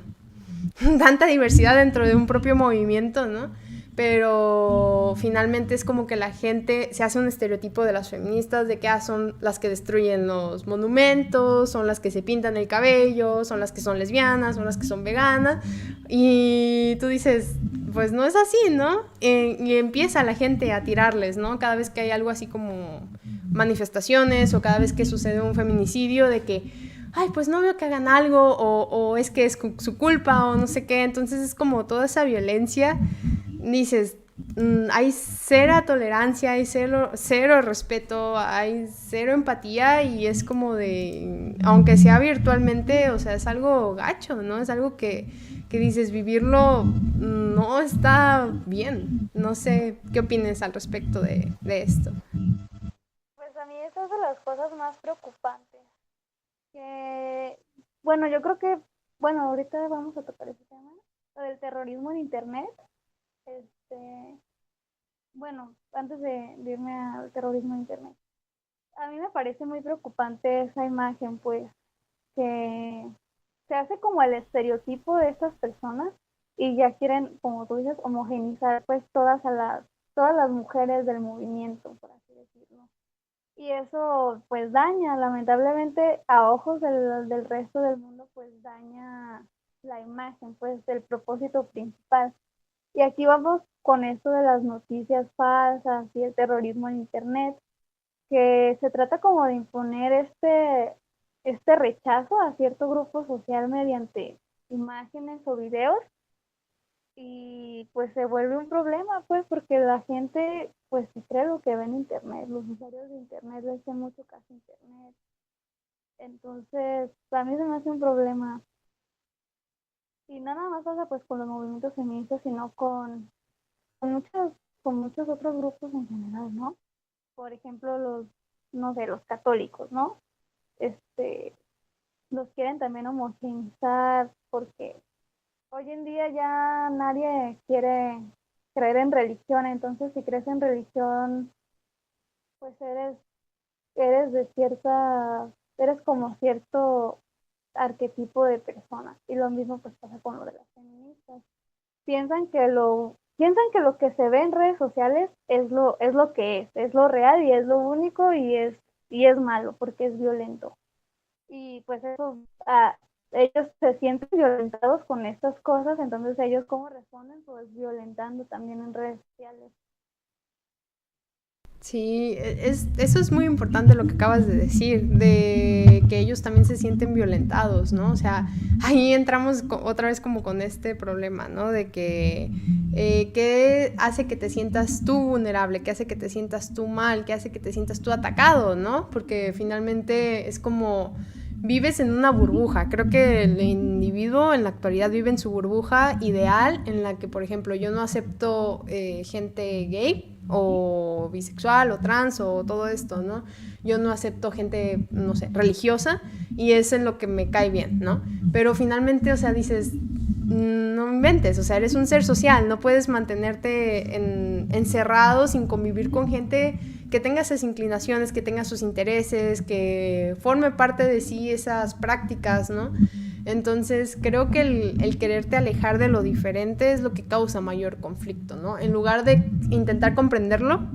diversidad dentro de un propio movimiento, ¿no? Pero finalmente es como que la gente se hace un estereotipo de las feministas de que son las que destruyen los monumentos, son las que se pintan el cabello, son las que son lesbianas, son las que son veganas, y tú dices, pues no es así, ¿no? Y empieza la gente a tirarles, ¿no? Cada vez que hay algo así como manifestaciones o cada vez que sucede un feminicidio de que, ay, pues no veo que hagan algo o es que es su culpa o no sé qué. Entonces es como toda esa violencia, dices, hay cero tolerancia, hay cero respeto, hay cero empatía y es como de, aunque sea virtualmente, o sea, es algo gacho, ¿no? Es algo que dices, vivirlo no está bien. No sé qué opines al respecto de esto. Pues a mí esa es de las cosas más preocupantes. Que, bueno, yo creo que, bueno, ahorita vamos a tocar ese tema, lo del terrorismo en Internet. Este, bueno, antes de irme al terrorismo en Internet, a mí me parece muy preocupante esa imagen, pues, que se hace como el estereotipo de estas personas y ya quieren, como tú dices, homogenizar pues todas las mujeres del movimiento, por así decirlo. Y eso pues daña, lamentablemente, a ojos del resto del mundo, pues daña la imagen, pues del propósito principal. Y aquí vamos con esto de las noticias falsas y el terrorismo en Internet, que se trata como de imponer este rechazo a cierto grupo social mediante imágenes o videos y pues se vuelve un problema, pues porque la gente pues se cree lo que ve en Internet, los usuarios de Internet les hacen mucho caso a Internet. Entonces, a mí se me hace un problema. Y no nada más pasa pues con los movimientos feministas, sino con muchos, con muchos otros grupos en general, ¿no? Por ejemplo, no sé, los católicos, ¿no? Este, los quieren también homogeneizar porque hoy en día ya nadie quiere creer en religión, entonces si crees en religión, pues eres de eres como cierto arquetipo de persona. Y lo mismo pues pasa con lo de las feministas. Piensan que lo que se ve en redes sociales es lo que es lo real y es lo único y es malo porque es violento. Y pues eso, ellos se sienten violentados con estas cosas, entonces ellos cómo responden, pues violentando también en redes sociales. Sí, eso es muy importante lo que acabas de decir, de que ellos también se sienten violentados, ¿no? O sea, ahí entramos otra vez como con este problema, ¿no? De que qué hace que te sientas tú vulnerable, qué hace que te sientas tú mal, qué hace que te sientas tú atacado, ¿no? Porque finalmente es como vives en una burbuja. Creo que el individuo en la actualidad vive en su burbuja ideal en la que, por ejemplo, yo no acepto gente gay o bisexual o trans o todo esto, ¿no? Yo no acepto gente, no sé, religiosa y es en lo que me cae bien, ¿no? Pero finalmente, o sea, dices, no inventes, o sea, eres un ser social, no puedes mantenerte encerrado sin convivir con gente que tenga esas inclinaciones, que tenga sus intereses, que forme parte de sí esas prácticas, ¿no? Entonces creo que el quererte alejar de lo diferente es lo que causa mayor conflicto, ¿no? En lugar de intentar comprenderlo,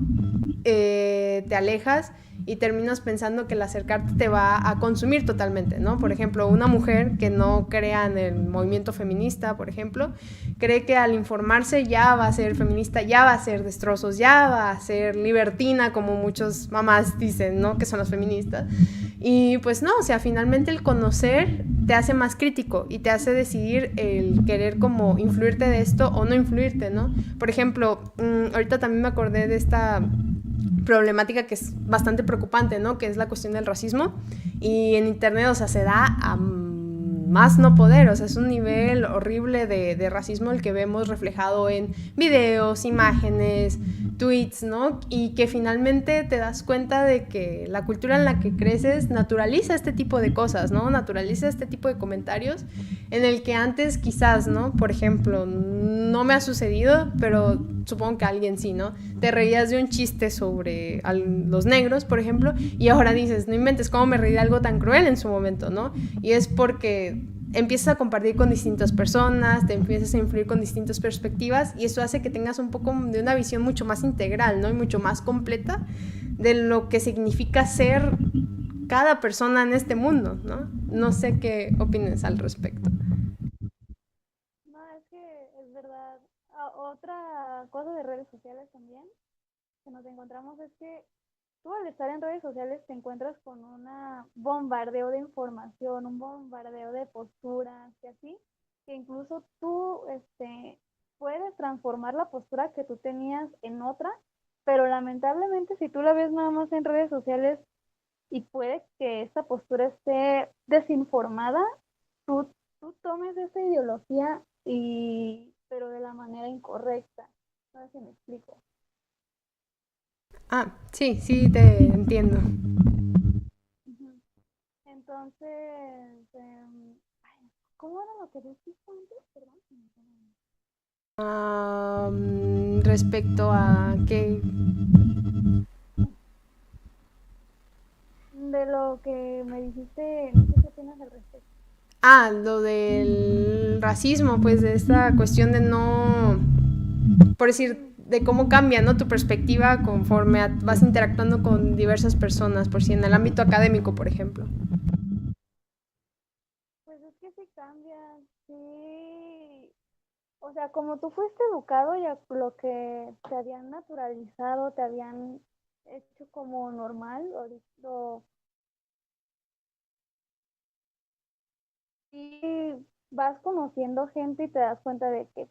te alejas y terminas pensando que el acercarte te va a consumir totalmente, ¿no? Por ejemplo, una mujer que no crea en el movimiento feminista, por ejemplo, cree que al informarse ya va a ser feminista, ya va a ser destrozos, ya va a ser libertina, como muchas mamás dicen, ¿no? Que son las feministas. Y pues no, o sea, finalmente el conocer te hace más crítico y te hace decidir el querer como influirte de esto o no influirte, ¿no? Por ejemplo, ahorita también me acordé de esta problemática que es bastante preocupante, ¿no? Que es la cuestión del racismo y en internet, o sea, se da a más no poder, o sea, es un nivel horrible de racismo el que vemos reflejado en videos, imágenes, tweets, ¿no? Y que finalmente te das cuenta de que la cultura en la que creces naturaliza este tipo de cosas, ¿no? Naturaliza este tipo de comentarios en el que antes quizás, ¿no? Por ejemplo, no me ha sucedido, pero supongo que a alguien sí, ¿no? Te reías de un chiste sobre los negros, por ejemplo, y ahora dices, no inventes, ¿cómo me reí de algo tan cruel en su momento, ¿no? Y es porque empiezas a compartir con distintas personas, te empiezas a influir con distintas perspectivas y eso hace que tengas un poco de una visión mucho más integral, ¿no? Y mucho más completa de lo que significa ser cada persona en este mundo, ¿no? No sé qué opines al respecto. No, es que es verdad. otra cosa de redes sociales también que nos encontramos es que tú al estar en redes sociales te encuentras con un bombardeo de información, un bombardeo de posturas y así, que incluso tú puedes transformar la postura que tú tenías en otra, pero lamentablemente si tú la ves nada más en redes sociales y puede que esta postura esté desinformada, tú, tú tomes esta ideología pero de la manera incorrecta. No sé si me explico. Ah, sí, sí, te entiendo. Ujú. Entonces, ¿cómo era lo que dijiste antes? Perdón. Respecto a que... De lo que me dijiste, no sé qué opinas al respecto. Ah, lo del racismo, pues de esta cuestión de no, por decir, Mm, de cómo cambia, ¿no? Tu perspectiva conforme vas interactuando con diversas personas, por si en el ámbito académico, por ejemplo. Pues es que sí cambia, sí. O sea, como tú fuiste educado y a lo que te habían naturalizado, te habían hecho como normal, y vas conociendo gente y te das cuenta de que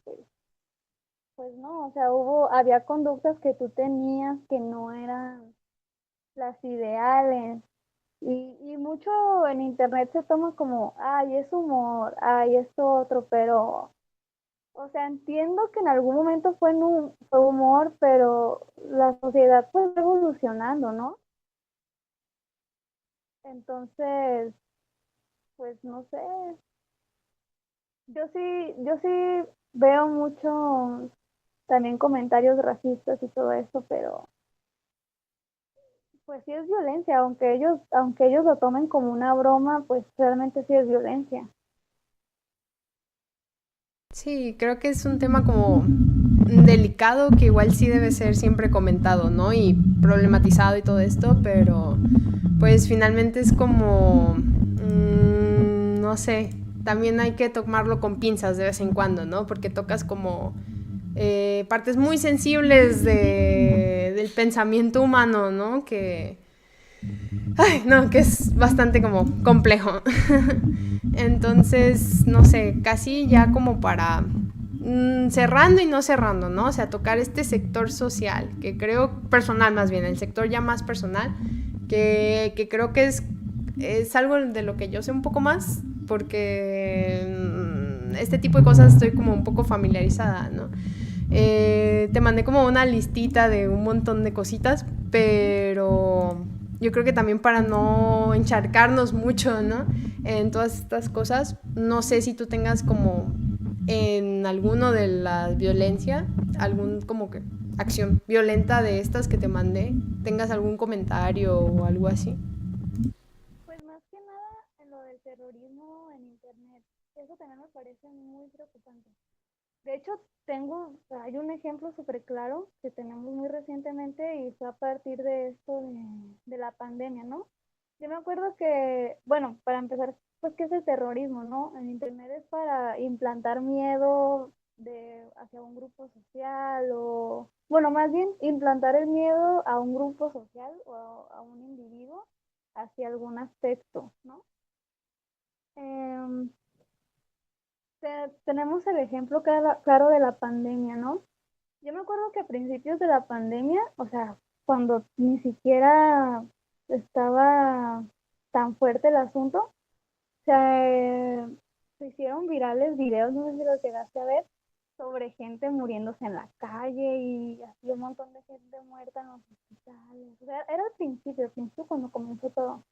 pues no, o sea, había conductas que tú tenías que no eran las ideales. Y mucho en internet se toma como, ay, es humor, ay, esto otro, pero, o sea, entiendo que en algún momento fue humor, pero la sociedad fue evolucionando, ¿no? Entonces, pues no sé, yo sí veo mucho también comentarios racistas y todo eso, pero pues sí es violencia, aunque ellos lo tomen como una broma, pues realmente sí es violencia. Sí, creo que es un tema como delicado que igual sí debe ser siempre comentado, ¿no? Y problematizado y todo esto, pero pues finalmente es como, no sé, también hay que tomarlo con pinzas de vez en cuando, ¿no? Porque tocas como partes muy sensibles del pensamiento humano, ¿no? Ay, no, que es bastante como complejo. Entonces, no sé, casi ya como para cerrando y no cerrando, ¿no? O sea, tocar este sector social, que creo, personal más bien, el sector ya más personal, que creo que es algo de lo que yo sé un poco más, porque este tipo de cosas estoy como un poco familiarizada, ¿no? Te mandé como una listita de un montón de cositas, pero yo creo que también para no encharcarnos mucho, ¿no? En todas estas cosas, no sé si tú tengas como en alguno de la violencia, algún como que acción violenta de estas que te mandé, tengas algún comentario o algo así. Pues más que nada en lo del terrorismo en internet, eso también me parece muy preocupante. De hecho, hay un ejemplo súper claro que tenemos muy recientemente y fue a partir de esto de la pandemia, ¿no? Yo me acuerdo que, bueno, para empezar, pues, ¿qué es el terrorismo, no? En Internet es para implantar miedo hacia un grupo social o, bueno, más bien implantar el miedo a un grupo social o a un individuo hacia algún aspecto, ¿no? Em, tenemos el ejemplo claro de la pandemia, ¿no? Yo me acuerdo que a principios de la pandemia, o sea, cuando ni siquiera estaba tan fuerte el asunto, se hicieron virales videos, no sé si los llegaste a ver, sobre gente muriéndose en la calle y así un montón de gente muerta en los hospitales. O sea, era al principio cuando comenzó todo.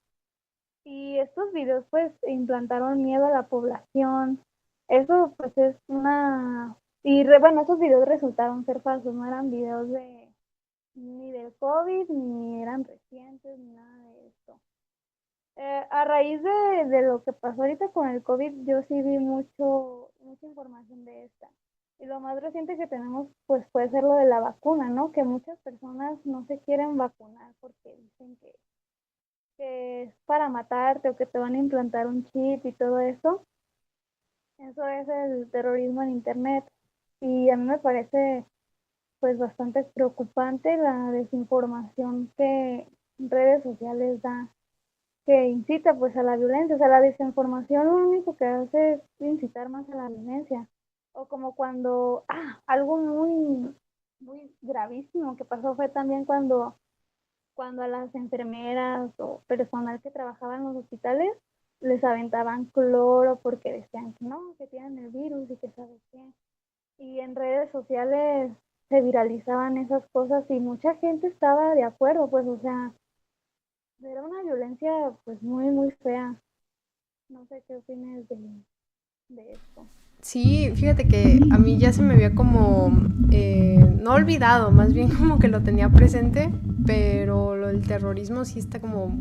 Y estos videos pues implantaron miedo a la población. Eso pues es una... bueno, esos videos resultaron ser falsos, no eran videos ni del COVID, ni eran recientes, ni nada de esto. A raíz de lo que pasó ahorita con el COVID, yo sí vi mucha información de esta. Y lo más reciente que tenemos, pues puede ser lo de la vacuna, ¿no? Que muchas personas no se quieren vacunar porque dicen que es para matarte o que te van a implantar un chip y todo eso. Eso es el terrorismo en internet. Y a mí me parece pues bastante preocupante la desinformación que redes sociales da, que incita pues a la violencia. O sea, la desinformación lo único que hace es incitar más a la violencia. O como cuando, algo muy gravísimo que pasó fue también cuando a las enfermeras o personal que trabajaba en los hospitales les aventaban cloro porque decían que no, que tienen el virus y que sabe qué. Y en redes sociales se viralizaban esas cosas y mucha gente estaba de acuerdo, pues, o sea, era una violencia pues muy fea. No sé qué opinas de esto. Sí, fíjate que a mí ya se me había como, no olvidado, más bien como que lo tenía presente, pero lo del terrorismo sí está como,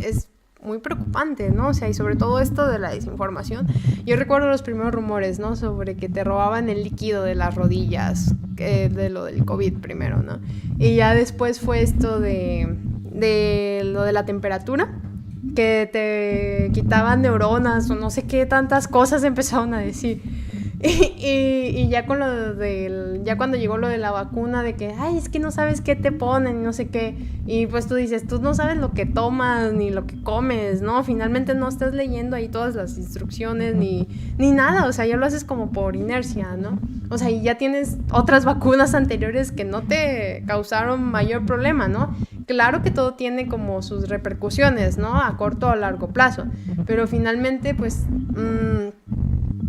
es muy preocupante, ¿no? O sea, y sobre todo esto de la desinformación. Yo recuerdo los primeros rumores, ¿no? Sobre que te robaban el líquido de las rodillas, de lo del COVID primero, ¿no? Y ya después fue esto de lo de la temperatura, que te quitaban neuronas o no sé qué tantas cosas empezaron a decir. Y ya con lo del, ya cuando llegó lo de la vacuna, de que, ay, es que no sabes qué te ponen, no sé qué. Y pues tú dices, tú no sabes lo que tomas ni lo que comes, ¿no? Finalmente no estás leyendo ahí todas las instrucciones ni nada, o sea, ya lo haces como por inercia, ¿no? O sea, y ya tienes otras vacunas anteriores que no te causaron mayor problema, ¿no? Claro que todo tiene como sus repercusiones, ¿no? A corto o a largo plazo, pero finalmente, pues,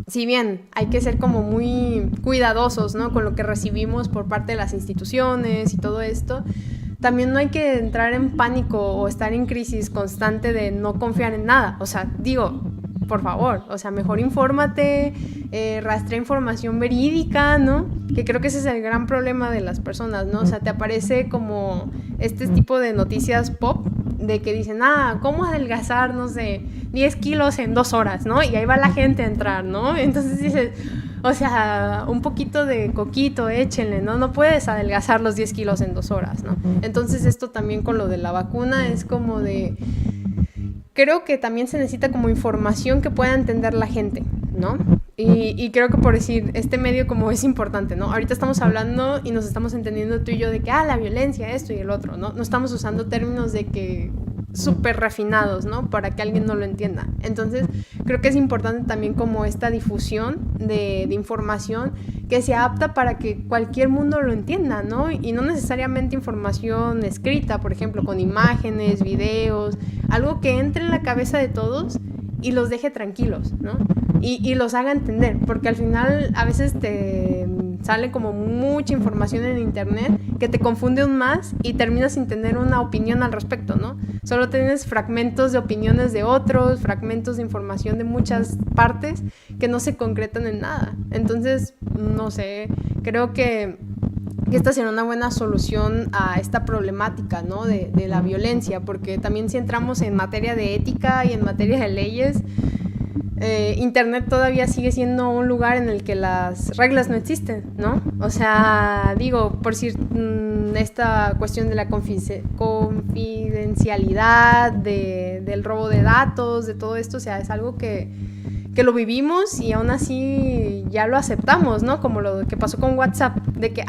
si bien hay que ser como muy cuidadosos, ¿no? Con lo que recibimos por parte de las instituciones y todo esto, también no hay que entrar en pánico o estar en crisis constante de no confiar en nada. O sea, digo, por favor, o sea, mejor infórmate, rastrea información verídica, ¿no? Que creo que ese es el gran problema de las personas, ¿no? O sea, te aparece como este tipo de noticias pop de que dicen, ¿cómo adelgazar, no sé, 10 kilos en 2 horas, ¿no? Y ahí va la gente a entrar, ¿no? Entonces dices, o sea, un poquito de coquito, échenle, ¿no? No puedes adelgazar los 10 kilos en 2 horas, ¿no? Entonces esto también con lo de la vacuna es como de, creo que también se necesita como información que pueda entender la gente, ¿no? Y creo que por decir, este medio como es importante, ¿no? Ahorita estamos hablando y nos estamos entendiendo tú y yo de que, la violencia, esto y el otro, ¿no? No estamos usando términos de que súper refinados, ¿no? Para que alguien no lo entienda. Entonces, creo que es importante también como esta difusión de información que se apta para que cualquier mundo lo entienda, ¿no? Y no necesariamente información escrita, por ejemplo, con imágenes, videos, algo que entre en la cabeza de todos y los deje tranquilos, ¿no? Y los haga entender, porque al final a veces te sale como mucha información en internet que te confunde aún más y terminas sin tener una opinión al respecto, ¿no? Solo tienes fragmentos de opiniones de otros, fragmentos de información de muchas partes que no se concretan en nada. Entonces, no sé, creo que esta será una buena solución a esta problemática, ¿no? De la violencia, porque también si entramos en materia de ética y en materia de leyes, Internet todavía sigue siendo un lugar en el que las reglas no existen, ¿no? O sea, digo, por decir, esta cuestión de la confidencialidad, del robo de datos, de todo esto, o sea, es algo que lo vivimos y aún así ya lo aceptamos, ¿no? Como lo que pasó con WhatsApp, de que,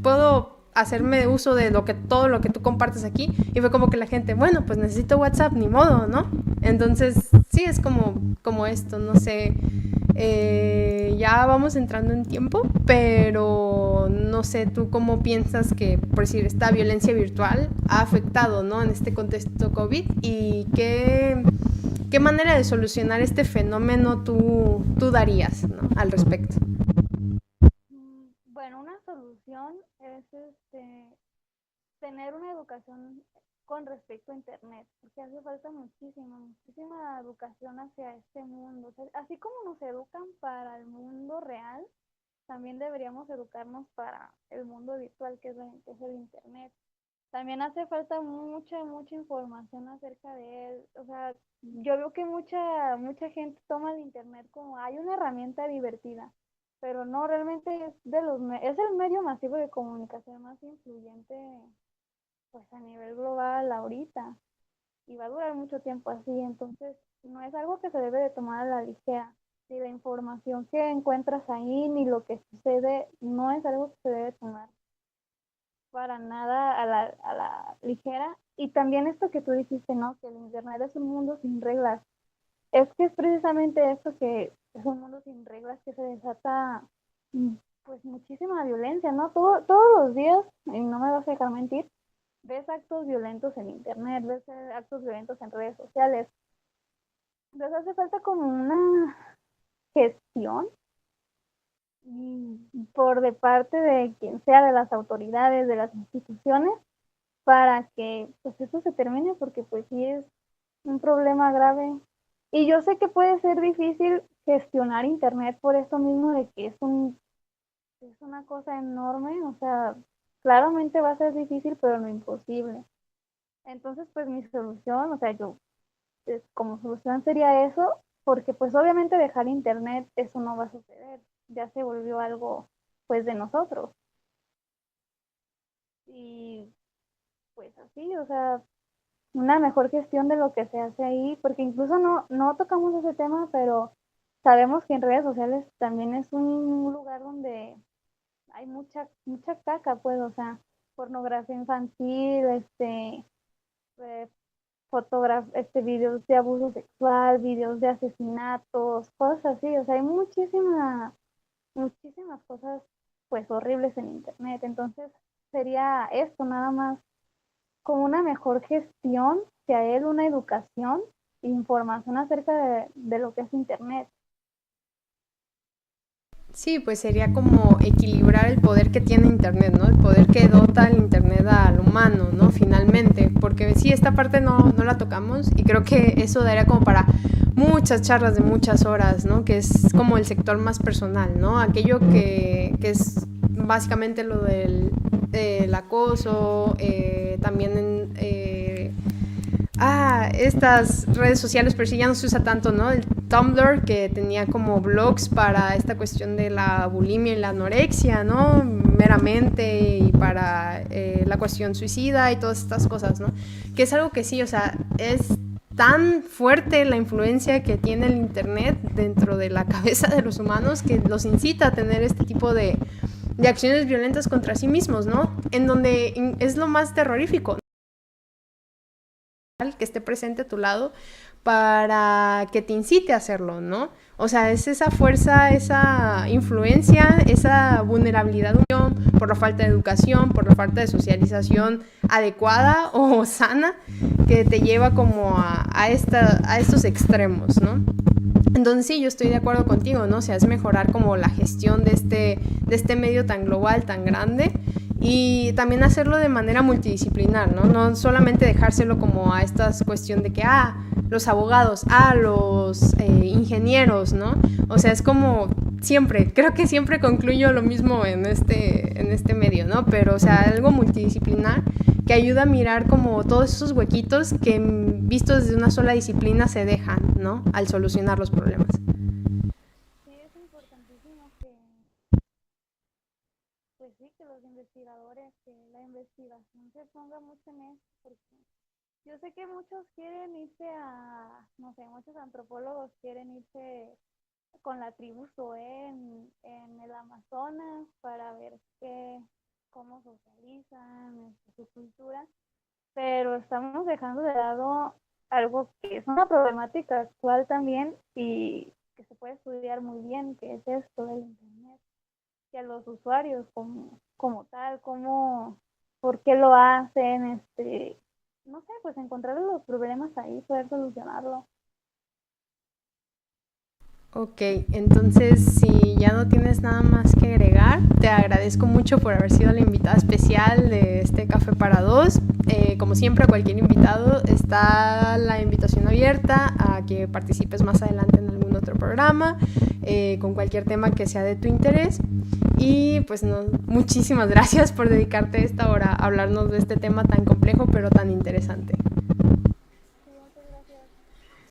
puedo hacerme uso de todo lo que tú compartes aquí, y fue como que la gente, bueno, pues necesito WhatsApp, ni modo, ¿no? Entonces, sí, es como esto, no sé, ya vamos entrando en tiempo, pero no sé, tú cómo piensas que, por decir, esta violencia virtual ha afectado, ¿no? En este contexto COVID, y qué manera de solucionar este fenómeno tú darías, ¿no? Al respecto. Bueno, una solución es tener una educación con respecto a Internet, porque hace falta muchísima educación hacia este mundo. O sea, así como nos educan para el mundo real, también deberíamos educarnos para el mundo virtual, que es el Internet. También hace falta mucha información acerca de él. O sea, yo veo que mucha gente toma el Internet como hay una herramienta divertida, pero no, realmente es el medio masivo de comunicación más influyente pues a nivel global ahorita y va a durar mucho tiempo así, entonces no es algo que se debe de tomar a la ligera. si la información que encuentras ahí ni lo que sucede no es algo que se debe tomar para nada a la ligera. Y también esto que tú dijiste, ¿no? Que el Internet es un mundo sin reglas. Es que es precisamente esto que es un mundo sin reglas que se desata pues muchísima violencia, ¿no? Todos los días, y no me vas a dejar mentir, ves actos violentos en Internet, ves actos violentos en redes sociales. Entonces hace falta como una gestión por de parte de quien sea, de las autoridades, de las instituciones, para que pues eso se termine, porque pues sí es un problema grave. Y yo sé que puede ser difícil gestionar internet por esto mismo de que es una cosa enorme, o sea, claramente va a ser difícil, pero no imposible. Entonces, pues mi solución, o sea, yo como solución sería eso, porque pues obviamente dejar internet, eso no va a suceder, ya se volvió algo pues de nosotros. Y pues así, o sea, una mejor gestión de lo que se hace ahí, porque incluso no tocamos ese tema, pero sabemos que en redes sociales también es un lugar donde hay mucha caca, pues, o sea, pornografía infantil, eh, videos de abuso sexual, videos de asesinatos, cosas así, o sea, hay muchísimas cosas, pues, horribles en internet. Entonces, sería esto, nada más con una mejor gestión, hacia él una educación e información acerca de lo que es Internet. Sí, pues sería como equilibrar el poder que tiene Internet, ¿no? El poder que dota el Internet al humano, ¿no? Finalmente, porque sí, esta parte no la tocamos y creo que eso daría como para muchas charlas de muchas horas, ¿no? Que es como el sector más personal, ¿no? Aquello que es básicamente lo del acoso, también estas redes sociales, pero sí ya no se usa tanto, ¿no? El Tumblr, que tenía como blogs para esta cuestión de la bulimia y la anorexia, ¿no? Meramente, y para la cuestión suicida y todas estas cosas, ¿no? Que es algo que sí, o sea, es tan fuerte la influencia que tiene el internet dentro de la cabeza de los humanos que los incita a tener este tipo de acciones violentas contra sí mismos, ¿no? En donde es lo más terrorífico, que esté presente a tu lado para que te incite a hacerlo, ¿no? O sea, es esa fuerza, esa influencia, esa vulnerabilidad por la falta de educación, por la falta de socialización adecuada o sana, que te lleva como a estos extremos, ¿no? Entonces sí, yo estoy de acuerdo contigo, ¿no? O sea, es mejorar como la gestión de este medio tan global, tan grande, y también hacerlo de manera multidisciplinar, ¿no? No solamente dejárselo como a esta cuestión de que, los abogados, los ingenieros, ¿no? O sea, es como siempre, creo que siempre concluyo lo mismo en este medio, ¿no? Pero, o sea, algo multidisciplinar que ayuda a mirar como todos esos huequitos que vistos desde una sola disciplina se dejan, ¿no? Al solucionar los problemas. Sí, es importantísimo pues sí, que los investigadores, que la investigación se ponga mucho en esto, porque yo sé que muchos quieren irse no sé, muchos antropólogos quieren irse con la tribu Zoé en el Amazonas para ver cómo socializan, su cultura, pero estamos dejando de lado algo que es una problemática actual también y que se puede estudiar muy bien, que es esto del Internet, y a los usuarios como tal, por qué lo hacen, no sé, pues encontrar los problemas ahí, poder solucionarlo. Ok, entonces si ya no tienes nada más que agregar, te agradezco mucho por haber sido la invitada especial de este Café para Dos. Como siempre, a cualquier invitado está la invitación abierta a que participes más adelante en algún otro programa, con cualquier tema que sea de tu interés. Y pues muchísimas gracias por dedicarte esta hora a hablarnos de este tema tan complejo pero tan interesante.